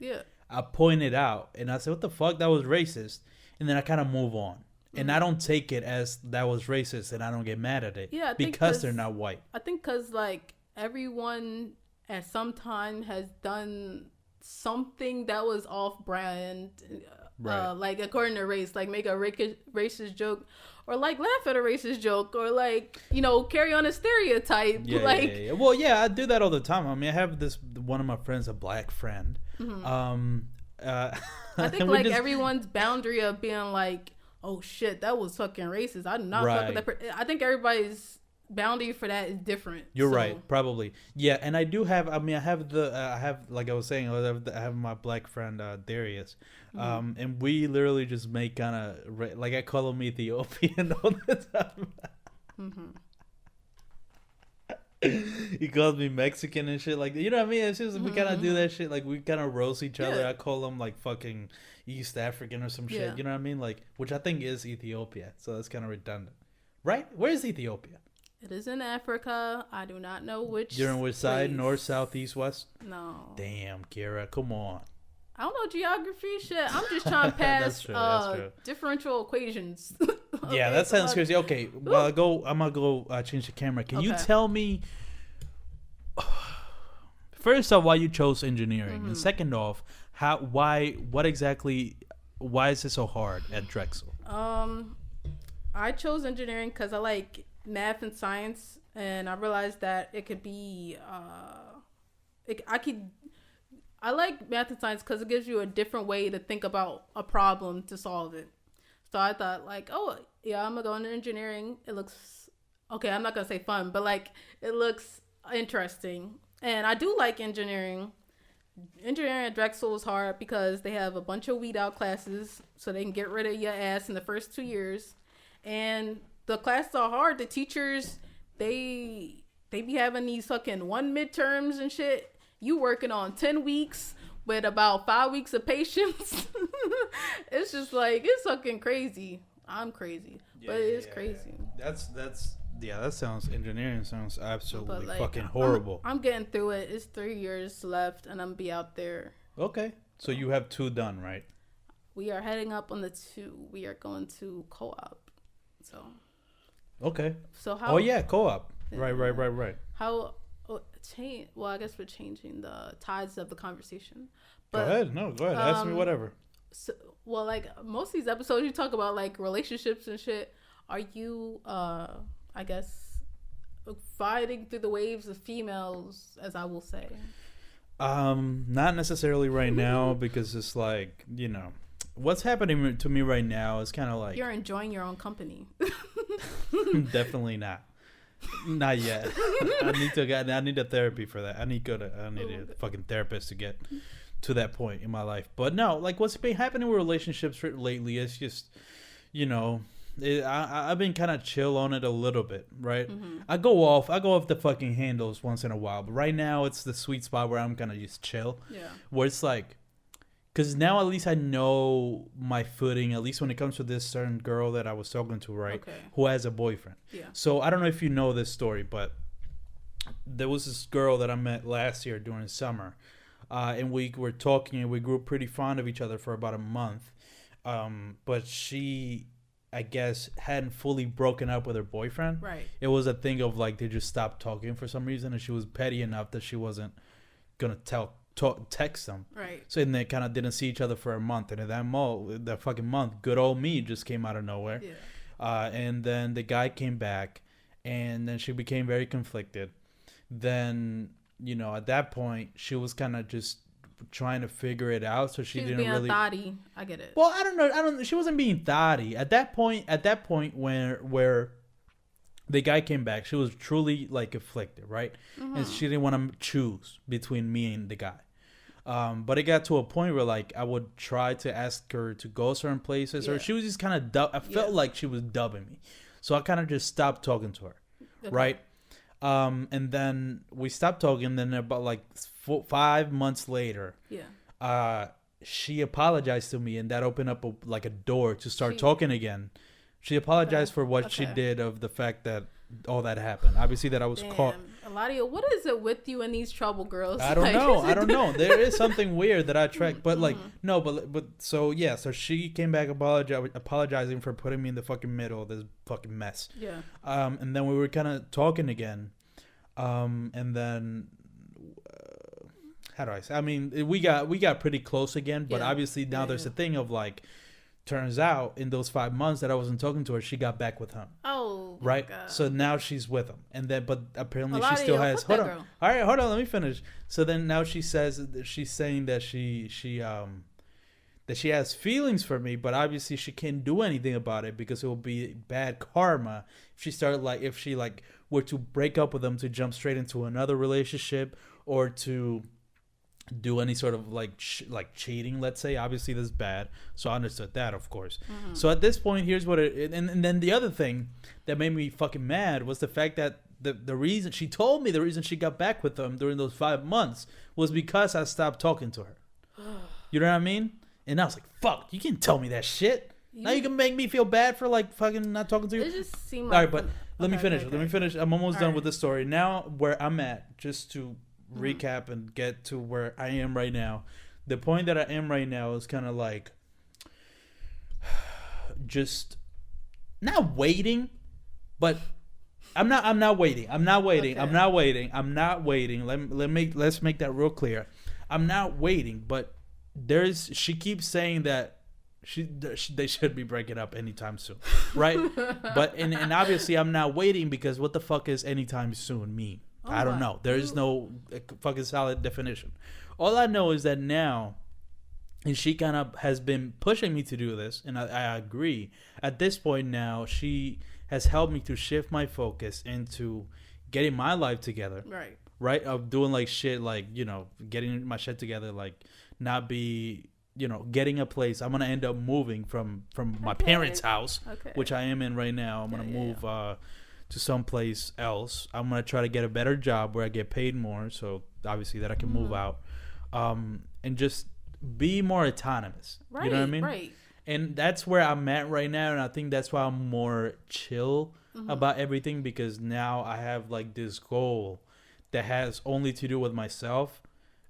I point it out and I say, "What the fuck? That was racist," and then I kind of move on. And I don't take it as that was racist, and I don't get mad at it because they're not white. I think because like everyone at some time has done something that was off brand, like according to race, like make a racist joke, or like laugh at a racist joke, or like carry on a stereotype. Yeah. Well, I do that all the time. I mean, I have one of my friends, a black friend. I think like everyone's boundary of being like, oh shit, that was fucking racist. I did not fuck with that person. I think everybody's boundary for that is different. You're right, probably. Yeah, and I do have. I mean, I have like I was saying, I have my black friend Darius, and we literally just make kind of like I call him Ethiopian all the time. He calls me Mexican and shit like that. You know what I mean? It's just we kind of do that shit. Like we kind of roast each other. I call him like fucking East African or some shit. You know what I mean? Like, which I think is Ethiopia. So that's kind of redundant, right? Where is Ethiopia? It is in Africa. I do not know which. You're on which side? North, south, east, west? No. Damn, Kira, come on. I don't know geography shit. I'm just trying to pass that's true. Differential equations. Okay, yeah, that sounds crazy. Okay, well, I'm gonna go change the camera. Can you tell me first off why you chose engineering, and second off why is it so hard at Drexel? I chose engineering because I like math and science, and I realized that it could be I like math and science because it gives you a different way to think about a problem to solve it. So I thought like, oh yeah, I'm gonna go into engineering. It looks okay. I'm not gonna say fun, but like it looks interesting, and I do like engineering. Engineering at Drexel is hard because they have a bunch of weed out classes, so they can get rid of your ass in the first 2 years. And the classes are hard. The teachers, they be having these fucking 1 midterms and shit. You working on 10 weeks with about 5 weeks of patience. It's just like, it's fucking crazy. I'm crazy, but it's crazy. Engineering sounds absolutely like, fucking horrible. I'm getting through it. It's 3 years left, and I'm gonna be out there. Okay, so you have 2 done, right? We are heading up on the 2. We are going to co-op. So. Okay. So how? Oh yeah, co-op. Right. How? Change. Well, I guess we're changing the tides of the conversation. But, go ahead. No, go ahead. Ask me whatever. So, well, like most of these episodes, you talk about like relationships and shit. Are you, I guess, fighting through the waves of females, as I will say? Not necessarily right now, because it's like, you know, what's happening to me right now is kind of like you're enjoying your own company. Definitely not. Not yet. I need a therapy for that. I need a fucking therapist to get to that point in my life. But no, like what's been happening with relationships lately is just, you know, I've been kind of chill on it a little bit, right? Mm-hmm. I go off the fucking handles once in a while, but right now it's the sweet spot where I'm gonna just chill. Yeah. Where it's like, because now at least I know my footing, at least when it comes to this certain girl that I was talking to, right? Okay. Who has a boyfriend. Yeah. So I don't know if you know this story, but there was this girl that I met last year during summer, and we were talking and we grew pretty fond of each other for about a month, but she, I guess, hadn't fully broken up with her boyfriend. Right. It was a thing of like they just stopped talking for some reason, and she was petty enough that she wasn't gonna text them. Right. So and they kind of didn't see each other for a month, and in that fucking month, good old me just came out of nowhere. Yeah. And then the guy came back, and then she became very conflicted. Then, you know, at that point, she was kind of just trying to figure it out, so she didn't really. Thotty. I get it. Well, I don't know. She wasn't being thotty at that point. At that point, where the guy came back, she was truly like conflicted, right? Mm-hmm. And she didn't want to choose between me and the guy. But it got to a point where like I would try to ask her to go certain places, or she was just kind of. I felt like she was dubbing me, so I kind of just stopped talking to her, right? And then we stopped talking. Then about like 5 months later, she apologized to me, and that opened up a door to start talking again. She apologized for what she did, of the fact that all that happened. Obviously, that I was caught. Eladio, what is it with you and these trouble girls? I don't know. I don't know. There is something weird that I track, but like no, but so yeah. So she came back apologizing for putting me in the fucking middle of this fucking mess. Yeah. And then we were kind of talking again, and then. How do I say? I mean, we got pretty close again, but obviously now there's a thing of like. Turns out in those 5 months that I wasn't talking to her, she got back with him. Oh, right. God. So now she's with him, and then but apparently she still has. Hold on. Girl. All right, hold on. Let me finish. So then now she's saying that she has feelings for me, but obviously she can't do anything about it because it will be bad karma if she were to break up with him to jump straight into another relationship or to do any sort of like cheating, let's say. Obviously this is bad, so I understood that, of course. Mm-hmm. So at this point, here's what and then the other thing that made me fucking mad was the fact that the reason she told me the reason she got back with him during those 5 months was because I stopped talking to her. You know what I mean? And I was like, fuck, you can't tell me that shit. Now you can make me feel bad for like fucking not talking to you. It just seemed like. All right, but let me finish. I'm almost done with the story. Now where I'm at, just to recap and get to where I am right now. The point that I am right now is kind of like just not waiting, but I'm not waiting. Okay. Let's make that real clear. I'm not waiting, but she keeps saying that they should be breaking up anytime soon, right? But and obviously I'm not waiting because what the fuck is anytime soon mean? I don't know. There is no fucking solid definition. All I know is that now And she kind of has been pushing me to do this, and I agree. At this point now, she has helped me to shift my focus into getting my life together. Right? Of doing like shit, like, you know, getting my shit together, like not be, you know, getting a place. I'm going to end up moving from my parents' house, which I am in right now. I'm going to move to someplace else. I'm going to try to get a better job where I get paid more. So obviously that I can move out and just be more autonomous. You know what I mean? Right. And that's where I'm at right now. And I think that's why I'm more chill about everything, because now I have like this goal that has only to do with myself,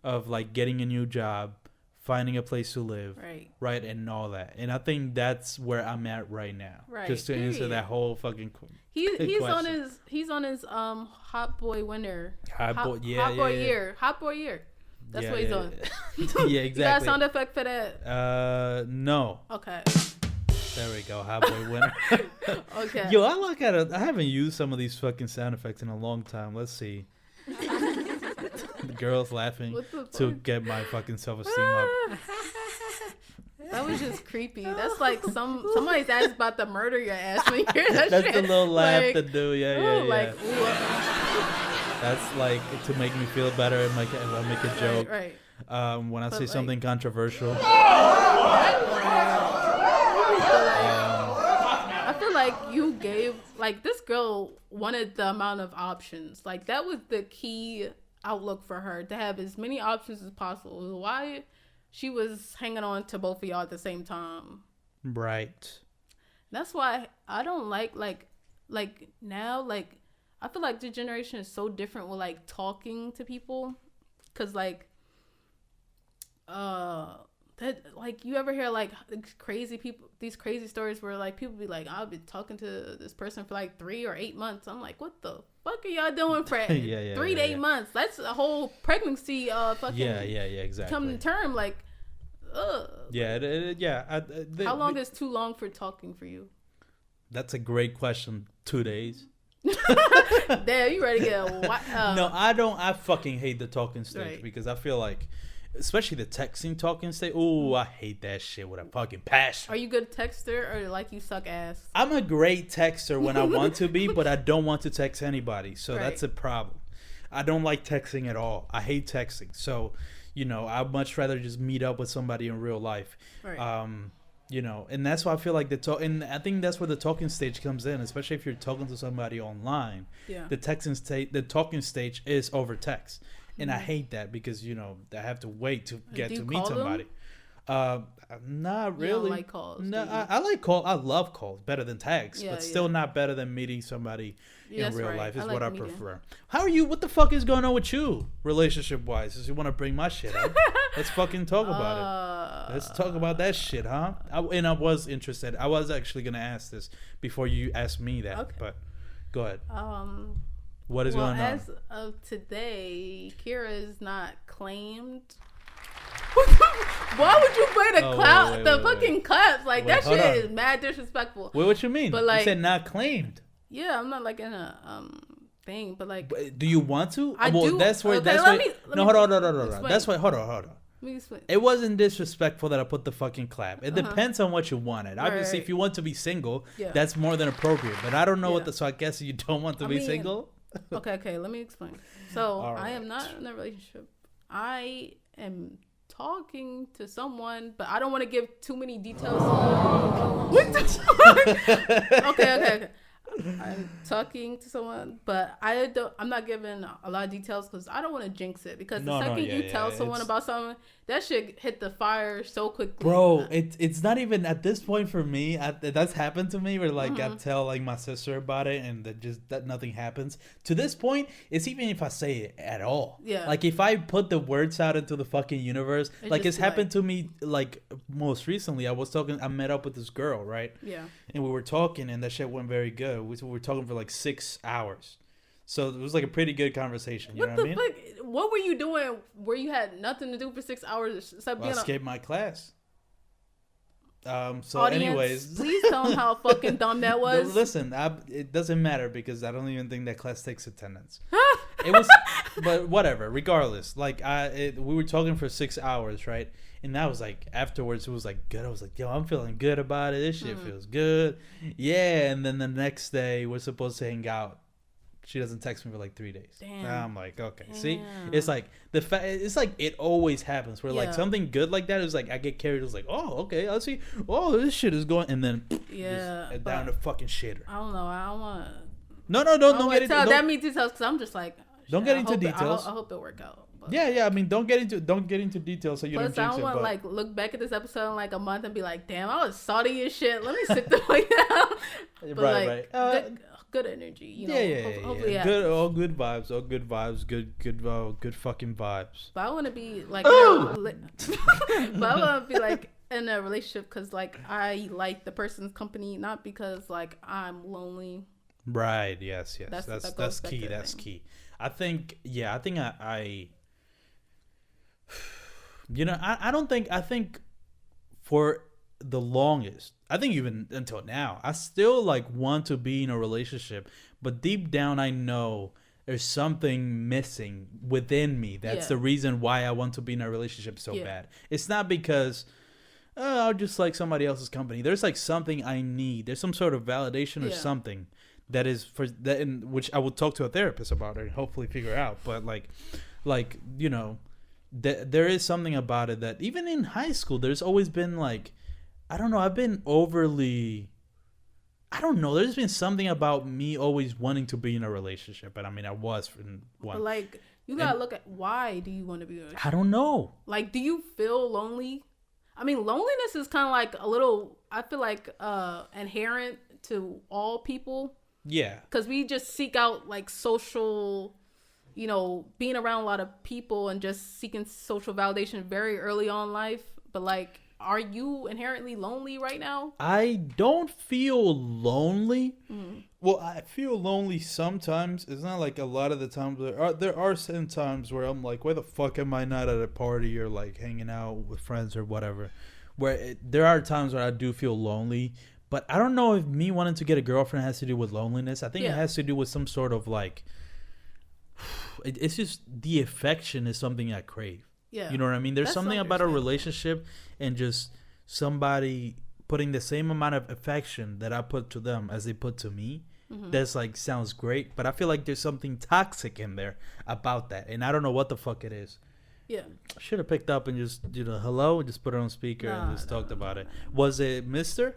of like getting a new job, finding a place to live, right, and all that. And I think that's where I'm at right now. Right. Just to answer that whole fucking he's on his hot boy winter. Hot boy year. That's what he's on. Yeah, exactly. You got a sound effect for that? No. Okay. There we go. Hot boy winter. Okay. Yo, I haven't used some of these fucking sound effects in a long time. Let's see. The girls laughing to get my fucking self-esteem up. That was just creepy. That's like somebody's asked about to murder your ass when you hear that That's shit. the little laugh to do. Yeah. Like, that's like to make me feel better and like if I make a joke. Right. When I say something controversial. I feel like you gave, like, this girl wanted the amount of options. Like, that was the key outlook for her, to have as many options as possible. Why she was hanging on to both of y'all at the same time. Right. That's why I don't like now, like, I feel like the generation is so different with, like, talking to people. Because, like, that, like, you ever hear like these crazy stories where like people be like, I've been talking to this person for like 3 or 8 months. I'm like, what the fuck are y'all doing for 3 to 8 months? That's a whole pregnancy. Fucking exactly. Come to term, like, how long is too long for talking for you? That's a great question. 2 days. Damn, you ready to get No, I don't. I fucking hate the talking stage because I feel like, especially the texting talking stage. Oh, I hate that shit with a fucking passion. Are you good texter or like you suck ass? I'm a great texter when I want to be, but I don't want to text anybody. So that's a problem. I don't like texting at all. I hate texting. So, you know, I'd much rather just meet up with somebody in real life. Right. You know, and that's why I feel like and I think that's where the talking stage comes in, especially if you're talking to somebody online. Yeah. The talking stage is over text. And I hate that because, you know, I have to wait to get to meet somebody. Not really. You don't like calls? No, I like calls. I love calls better than text, but still not better than meeting somebody in real life is what I prefer. How are you? What the fuck is going on with you, relationship wise? If you want to bring my shit up, let's fucking talk about it. Let's talk about that shit, huh? I was interested. I was actually gonna ask this before you asked me that, but go ahead. What is going on? As of today, Kira is not claimed. Why would you play the fucking claps? Like, that shit is mad disrespectful. Wait, what you mean? But like, you said not claimed. Yeah, I'm not like in a thing, but like, do you want to? I do. That's where. Okay, Hold on. That's why. Hold on. It wasn't disrespectful that I put the fucking clap. It depends on what you wanted. Obviously, if you want to be single, that's more than appropriate. But I don't know so I guess you don't want to be single. Okay. Let me explain. So I am not in a relationship. I am talking to someone, but I don't want to give too many details. What the fuck? Okay. I'm talking to someone, but I'm not giving a lot of details because I don't want to jinx it. Because the second you tell someone about something, that shit hit the fire so quickly. Bro, it's not even at this point for me. That's happened to me where like I tell like my sister about it and that nothing happens. To this point, it's even if I say it at all. Yeah. Like if I put the words out into the fucking universe, like it's happened to me like most recently. I met up with this girl, right? Yeah. And we were talking and that shit went very good. We were talking for like 6 hours. So it was like a pretty good conversation. You know what I mean? Fuck? What were you doing where you had nothing to do for 6 hours except being I skipped my class. So audience, anyways. Please tell them how fucking dumb that was. No, listen, it doesn't matter because I don't even think that class takes attendance. It was, but whatever, regardless. Like we were talking for 6 hours, right? And that was like, afterwards, it was like good. I was like, yo, I'm feeling good about it. This shit feels good. Yeah. And then the next day, we're supposed to hang out. She doesn't text me for like 3 days. Damn. I'm like, okay. Damn. See, it's like it's like it always happens where like something good like that is like I get carried. It's like, oh, okay, I'll see. Oh, this shit is going, and then down the fucking shitter. I don't know. I don't want. No, don't get into that me details because I'm just like. Don't get into details. I hope it work out. But. Yeah. I mean, don't get into details so you don't jinx it. I don't want to like look back at this episode in like a month and be like, damn, I was salty as shit. Let me sit the way down. But right. Good energy, you know. Hopefully, good, all good vibes, good fucking vibes. But I want to be like, but I want to be like in a relationship because like I like the person's company, not because like I'm lonely. Right. Yes. That's key. That's key. I think. Yeah. I think I you know, I think for the longest, I think even until now, I still like want to be in a relationship, but deep down I know there's something missing within me. That's the reason why I want to be in a relationship so bad. It's not because I'll just like somebody else's company. There's like something I need. There's some sort of validation or something that is for that, in which I will talk to a therapist about it and hopefully figure out. But like you know, there is something about it that even in high school, there's always been like, I don't know, I've been overly, I don't know, there's been something about me always wanting to be in a relationship. But I mean, I was in one. But like, you gotta look at, why do you want to be in a relationship? I don't know. Like, do you feel lonely? I mean, loneliness is kind of like a little, I feel like inherent to all people. Yeah. Because we just seek out like social, you know, being around a lot of people and just seeking social validation very early on in life. But like, are you inherently lonely right now? I don't feel lonely. Well, I feel lonely sometimes. It's not like a lot of the times. There are some times where I'm like, why the fuck am I not at a party or like hanging out with friends or whatever? There are times where I do feel lonely. But I don't know if me wanting to get a girlfriend has to do with loneliness. I think it has to do with some sort of like, it's just the affection is something I crave. Yeah. You know what I mean? There's something about a relationship and just somebody putting the same amount of affection that I put to them as they put to me. That's like, sounds great. But I feel like there's something toxic in there about that. And I don't know what the fuck it is. Yeah. I should have picked up and just, hello, and just put it on speaker and just talked about it. Was it Mr.?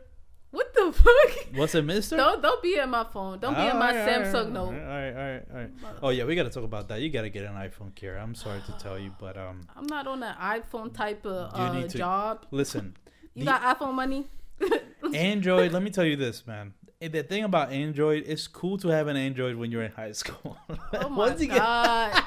What the fuck? What's it, Mister? Don't be in my phone. Don't be in my Samsung note. All right. Oh yeah, we gotta talk about that. You gotta get an iPhone, Kira. I'm sorry to tell you, but I'm not on that iPhone type of job. Listen, you got iPhone money. Android. Let me tell you this, man. The thing about Android, it's cool to have an Android when you're in high school. Oh my god.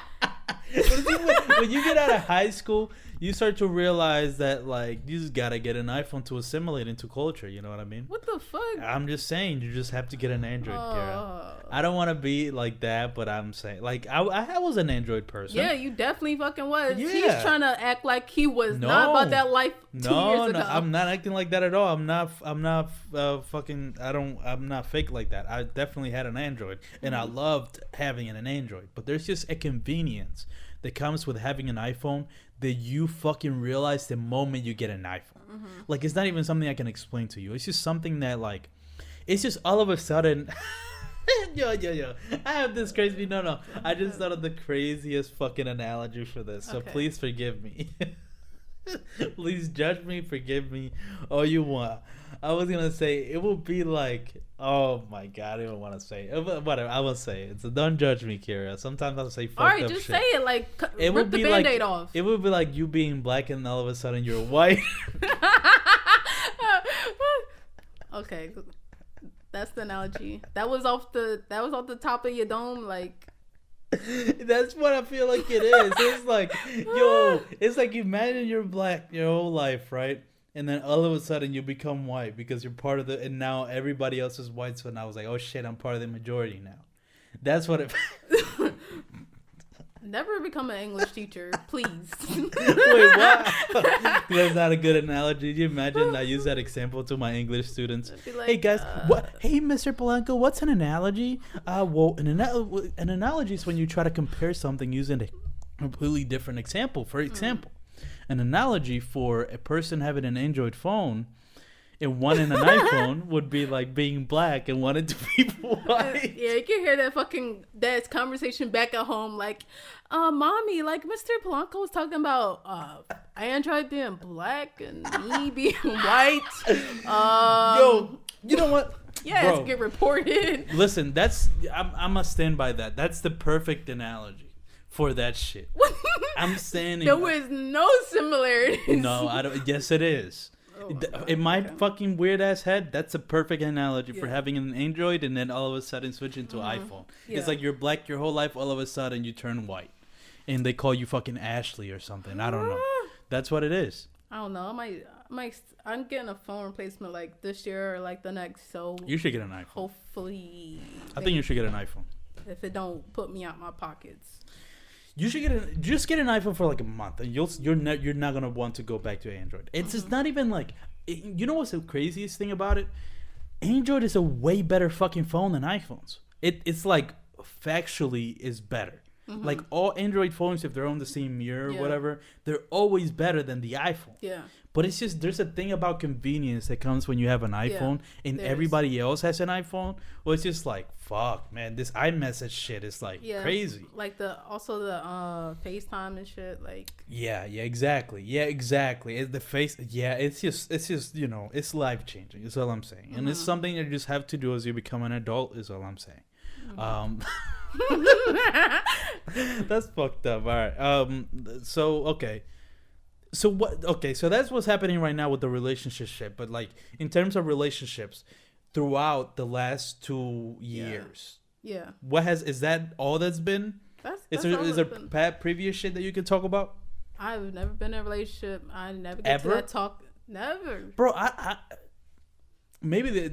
When you get out of high school, you start to realize that like you just gotta get an iPhone to assimilate into culture. You know what I mean? What the fuck? I'm just saying, you just have to get an Android, Kara. I don't want to be like that, but I'm saying like I was an Android person. Yeah, you definitely fucking was. Yeah. He's trying to act like he was not about that life 2 years ago. No, I'm not acting like that at all. I'm not fucking. I'm not fake like that. I definitely had an Android, and I loved having an Android. But there's just a convenience that comes with having an iPhone that you fucking realize the moment you get an iPhone. Like, it's not even something I can explain to you. It's just something that, like, it's just all of a sudden... Yo. I have this crazy... No. I just thought of the craziest fucking analogy for this. So please forgive me. Please judge me, forgive me, all you want. I was going to say, it will be like... Oh my god, I don't even want to say it. But whatever, I will say it. So don't judge me, Kira. Sometimes I'll say fucked up shit. Alright, just say it. Like, rip the Band-Aid off. It would be like you being black and all of a sudden you're white. Okay, that's the analogy. That was off the top of your dome, like. That's what I feel like it is. It's like, it's like imagine you're black your whole life, right? And then all of a sudden you become white because you're part of and now everybody else is white. So now I was like, oh shit, I'm part of the majority now. That's what it. Never become an English teacher, please. Wait, what? That's not a good analogy. Do you imagine I use that example to my English students? Like, hey guys, what? Hey, Mr. Polanco, what's an analogy? Well, an analogy is when you try to compare something using a completely different example. For example. an analogy for a person having an Android phone and wanting an iPhone would be like being black and wanting to be white. Yeah, you can hear that fucking dad's conversation back at home, like, mommy, like Mr. Polanco was talking about Android being black and me being white. Yo, you know what? Yeah, Bro, it's get reported. Listen, I'm gonna stand by that. That's the perfect analogy for that shit. I'm standing. There was no similarities. No, I don't. Yes, it is. In my fucking weird ass head, that's a perfect analogy for having an Android and then all of a sudden switching to iPhone. Yeah. It's like you're black your whole life, all of a sudden you turn white, and they call you fucking Ashley or something. I don't know. That's what it is. I don't know. I'm getting a phone replacement like this year or like the next. So you should get an iPhone. Hopefully, I think you should get an iPhone. If it don't put me out my pockets. You should just get an iPhone for like a month, and you're not gonna want to go back to Android. It's just not even like, you know what's the craziest thing about it? Android is a way better fucking phone than iPhones. It's like factually is better. Mm-hmm. Like all Android phones, if they're on the same year or whatever, they're always better than the iPhone. Yeah. But it's just there's a thing about convenience that comes when you have an iPhone and everybody else has an iPhone. Well, it's just like fuck, man. This iMessage shit is like crazy. Like the FaceTime and shit. Like exactly. It's the face. Yeah, it's just you know it's life changing. Is all I'm saying, and it's something you just have to do as you become an adult. Is all I'm saying. That's fucked up. All right. So okay. So what? Okay. So that's what's happening right now with the relationship shit. But like in terms of relationships, throughout the last 2 years. Yeah. Is that all that's been? Is there previous shit that you can talk about? I've never been in a relationship. I never get to that talk. Never. Bro, I maybe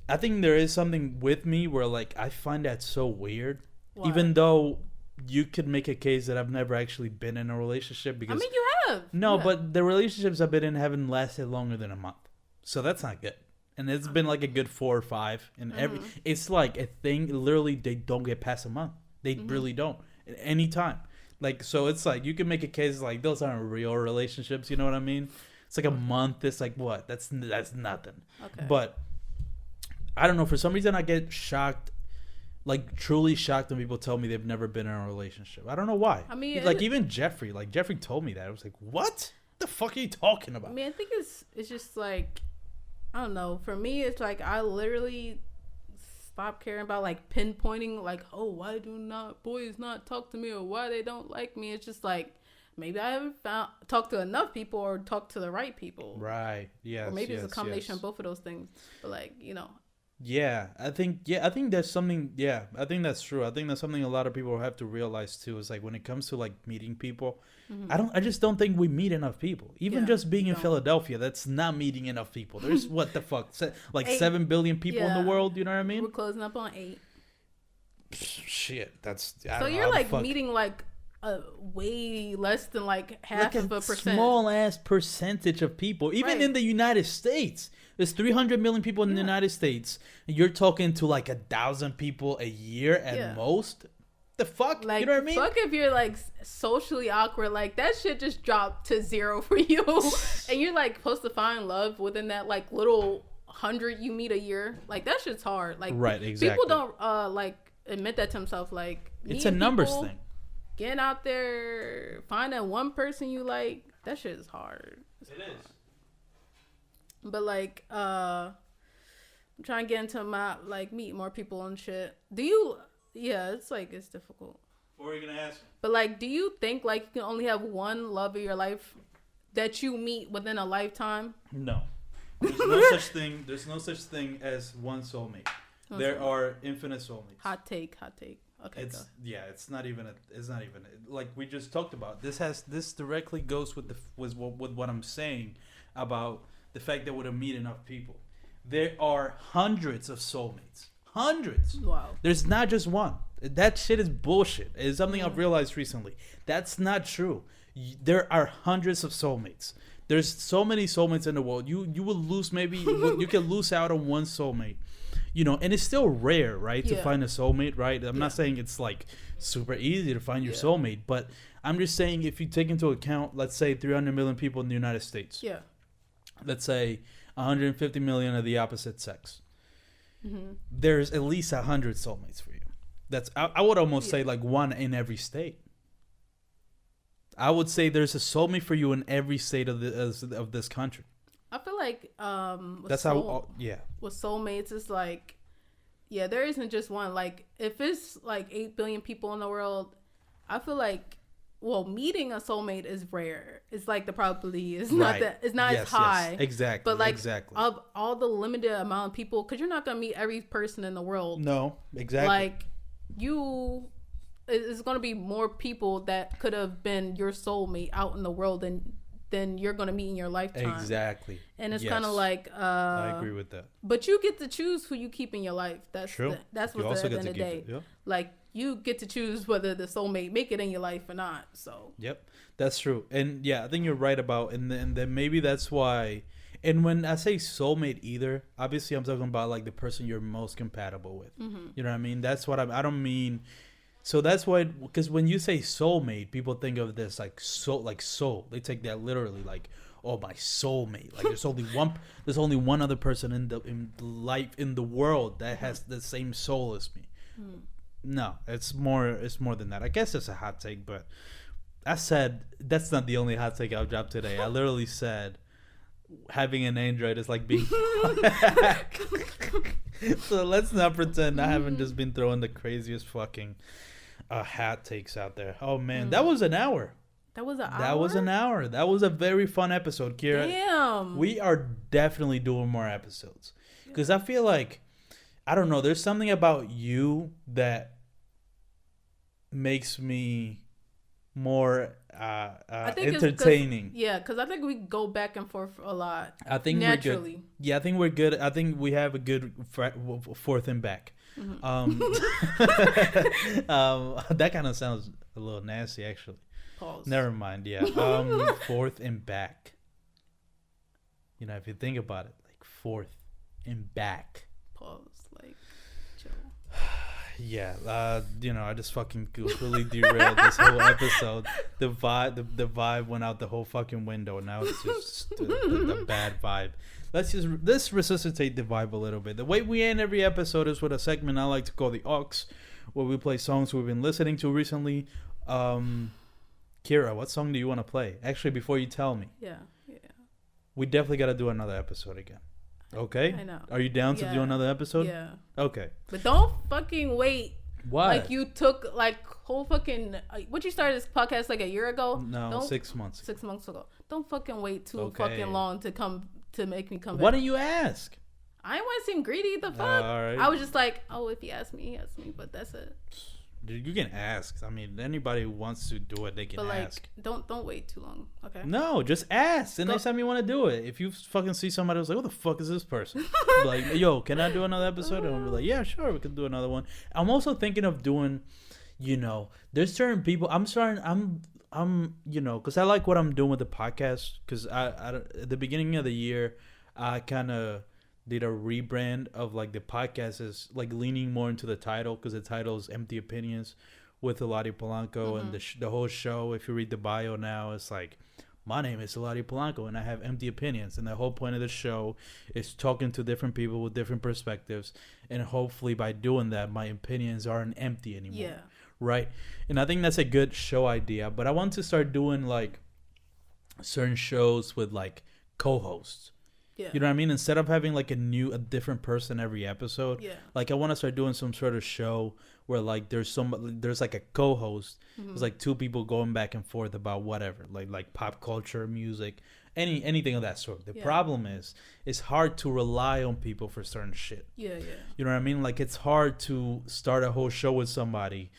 I think there is something with me where like I find that so weird. Why? Even though you could make a case that I've never actually been in a relationship because you have. No, but the relationships I've been in haven't lasted longer than a month. So that's not good. And it's been like a good 4 or 5 and it's like a thing literally they don't get past a month. They really don't at any time. Like so it's like you can make a case like those aren't real relationships, you know what I mean? It's like a month, it's like what? That's nothing. Okay. But I don't know, for some reason I get shocked, like truly shocked when people tell me they've never been in a relationship. I don't know why. I mean, like even Jeffrey told me that. I was like, what the fuck are you talking about? I mean, I think it's just like, I don't know. For me, it's like I literally stopped caring about like pinpointing like, oh, why do not boys not talk to me or why they don't like me. It's just like maybe I haven't talked to enough people or talked to the right people. Right. Yeah. Or maybe it's a combination of both of those things. But like, you know. Yeah, I think that's something. Yeah, I think that's true. I think that's something a lot of people have to realize too. Is like when it comes to like meeting people, I just don't think we meet enough people. Even just being in Philadelphia, that's not meeting enough people. There's what the fuck, like 8, 7 billion people in the world. You know what I mean? We're closing up on 8. Shit, that's so you're like meeting like way less than like half of a percent. Small ass percentage of people, even in the United States. There's 300 million people in the United States, and you're talking to like 1,000 people a year at most. The fuck, like, you know what I mean? Fuck if you're like socially awkward, like that shit just dropped to 0 for you, and you're like supposed to find love within that like little 100 you meet a year. Like that shit's hard. Like people don't like admit that to themselves. Like it's a numbers thing. Getting out there, finding one person you like, that shit is hard. It is. But like, I'm trying to get into my like meet more people and shit. Do you? Yeah, it's like it's difficult. What are you gonna ask? But like, do you think like you can only have one love of your life that you meet within a lifetime? No, there's no such thing. There's no such thing as one soulmate. There are infinite soulmates. Hot take. Okay. It's not even like we just talked about. This directly goes with what I'm saying about the fact that we don't meet enough people. There are hundreds of soulmates. Hundreds. Wow. There's not just one. That shit is bullshit. It's something I've realized recently. That's not true. There are hundreds of soulmates. There's so many soulmates in the world. You will lose maybe you can lose out on one soulmate. and it's still rare, right, to find a soulmate, right? I'm not saying it's like super easy to find your soulmate, but I'm just saying if you take into account, let's say 300 million people in the United States. Yeah. Let's say 150 million of the opposite sex. There's at least 100 soulmates for you. I would almost say like one in every state. I would say there's a soulmate for you in every state of this country. I feel like with soulmates, it's like, there isn't just one. Like if it's like 8 billion people in the world, I feel like, meeting a soulmate is rare. It's like the probability is not as high. Yes, exactly. But like of all the limited amount of people, because you're not gonna meet every person in the world. No, exactly. Like it's gonna be more people that could have been your soulmate out in the world than you're gonna meet in your lifetime. Exactly. And it's kind of like I agree with that. But you get to choose who you keep in your life. That's true. That's what's at the end of the day. Like you get to choose whether the soulmate make it in your life or not. So yep, that's true. And I think you're right about, and then maybe that's why. And when I say soulmate, either obviously I'm talking about like the person you're most compatible with. You know what I mean? That's what I don't mean. So that's why, because when you say soulmate, people think of this like soul. They take that literally, like, oh, my soulmate. Like there's only one other person in the world that has the same soul as me. No, it's more than that. I guess it's a hot take, but I said that's not the only hot take I've dropped today. I literally said having an Android is like being. So let's not pretend I haven't just been throwing the craziest fucking hat takes out there. Oh man, that was an hour. That was an hour? That was an hour. That was a very fun episode, Kira. Damn. We are definitely doing more episodes. Because I feel like, I don't know, there's something about you that makes me more entertaining. Because I think we go back and forth a lot. I think naturally. We're good. Yeah, I think we're good. I think we have a good forth and back. That kind of sounds a little nasty, actually. Pause. Never mind. Yeah. Forth and back. If you think about it, like forth and back. Pause. Like, chill. Yeah. I just fucking completely derailed this whole episode. The vibe went out the whole fucking window. Now it's just the bad vibe. Let's resuscitate the vibe a little bit. The way we end every episode is with a segment I like to call the Aux, where we play songs we've been listening to recently. Kira, what song do you want to play? Actually, before you tell me. Yeah. We definitely got to do another episode again. Okay? I know. Are you down to do another episode? Yeah. Okay. But don't fucking wait. What? Like you took like whole fucking... What, you started this podcast like a year ago? No, 6 months. 6 months ago. Don't fucking wait too fucking long to make me come back. Why don't you ask? I didn't want to seem greedy. The fuck? All right. I was just like, if he asked me, he asked me. But that's it. Dude, you can ask. I mean, anybody who wants to do it, they can ask. Don't wait too long, okay? No, just ask. The next time you want to do it. If you fucking see somebody who's like, what the fuck is this person? Like, yo, can I do another episode? And we'll be like, yeah, sure, we can do another one. I'm also thinking of doing, there's certain people. Because I like what I'm doing with the podcast. Because I at the beginning of the year, I kind of did a rebrand of like the podcast is like leaning more into the title, because the title is Empty Opinions with Eladio Polanco. And the whole show, if you read the bio now, it's like, my name is Eladio Polanco and I have empty opinions, and the whole point of the show is talking to different people with different perspectives, and hopefully by doing that my opinions aren't empty anymore. Right? And I think that's a good show idea, but I want to start doing like certain shows with like co-hosts. You know what I mean? Instead of having like a different person every episode, like I want to start doing some sort of show where like there's like a co-host. There's like two people going back and forth about whatever, like pop culture, music, anything of that sort. The problem is it's hard to rely on people for certain shit. You know what I mean? Like it's hard to start a whole show with somebody.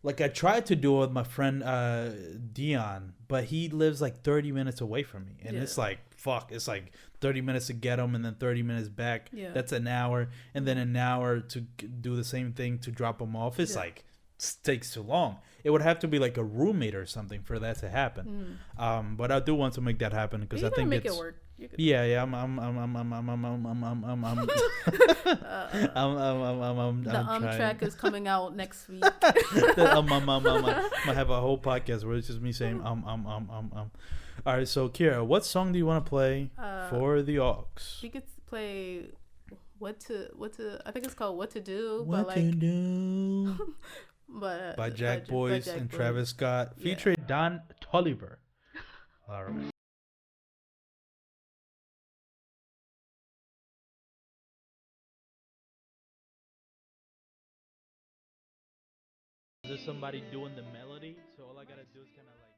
Like I tried to do it with my friend Dion, but he lives like 30 minutes away from me, and it's like fuck. It's like 30 minutes to get him, and then 30 minutes back. That's an hour, and then an hour to do the same thing to drop him off. It's like takes too long. It would have to be like a roommate or something for that to happen. But I do want to make that happen, because I think make it work. You could. Yeah. I'm trying. Track is coming out next week. I have a whole podcast where it's just me saying All right, so Kira, what song do you want to play for the aux? We could play what to. I think it's called "What to Do." What to do? But by Jack Boys and Travis Scott, featuring Don Toliver. All right. Is there somebody doing the melody? So all I gotta do is kind of like.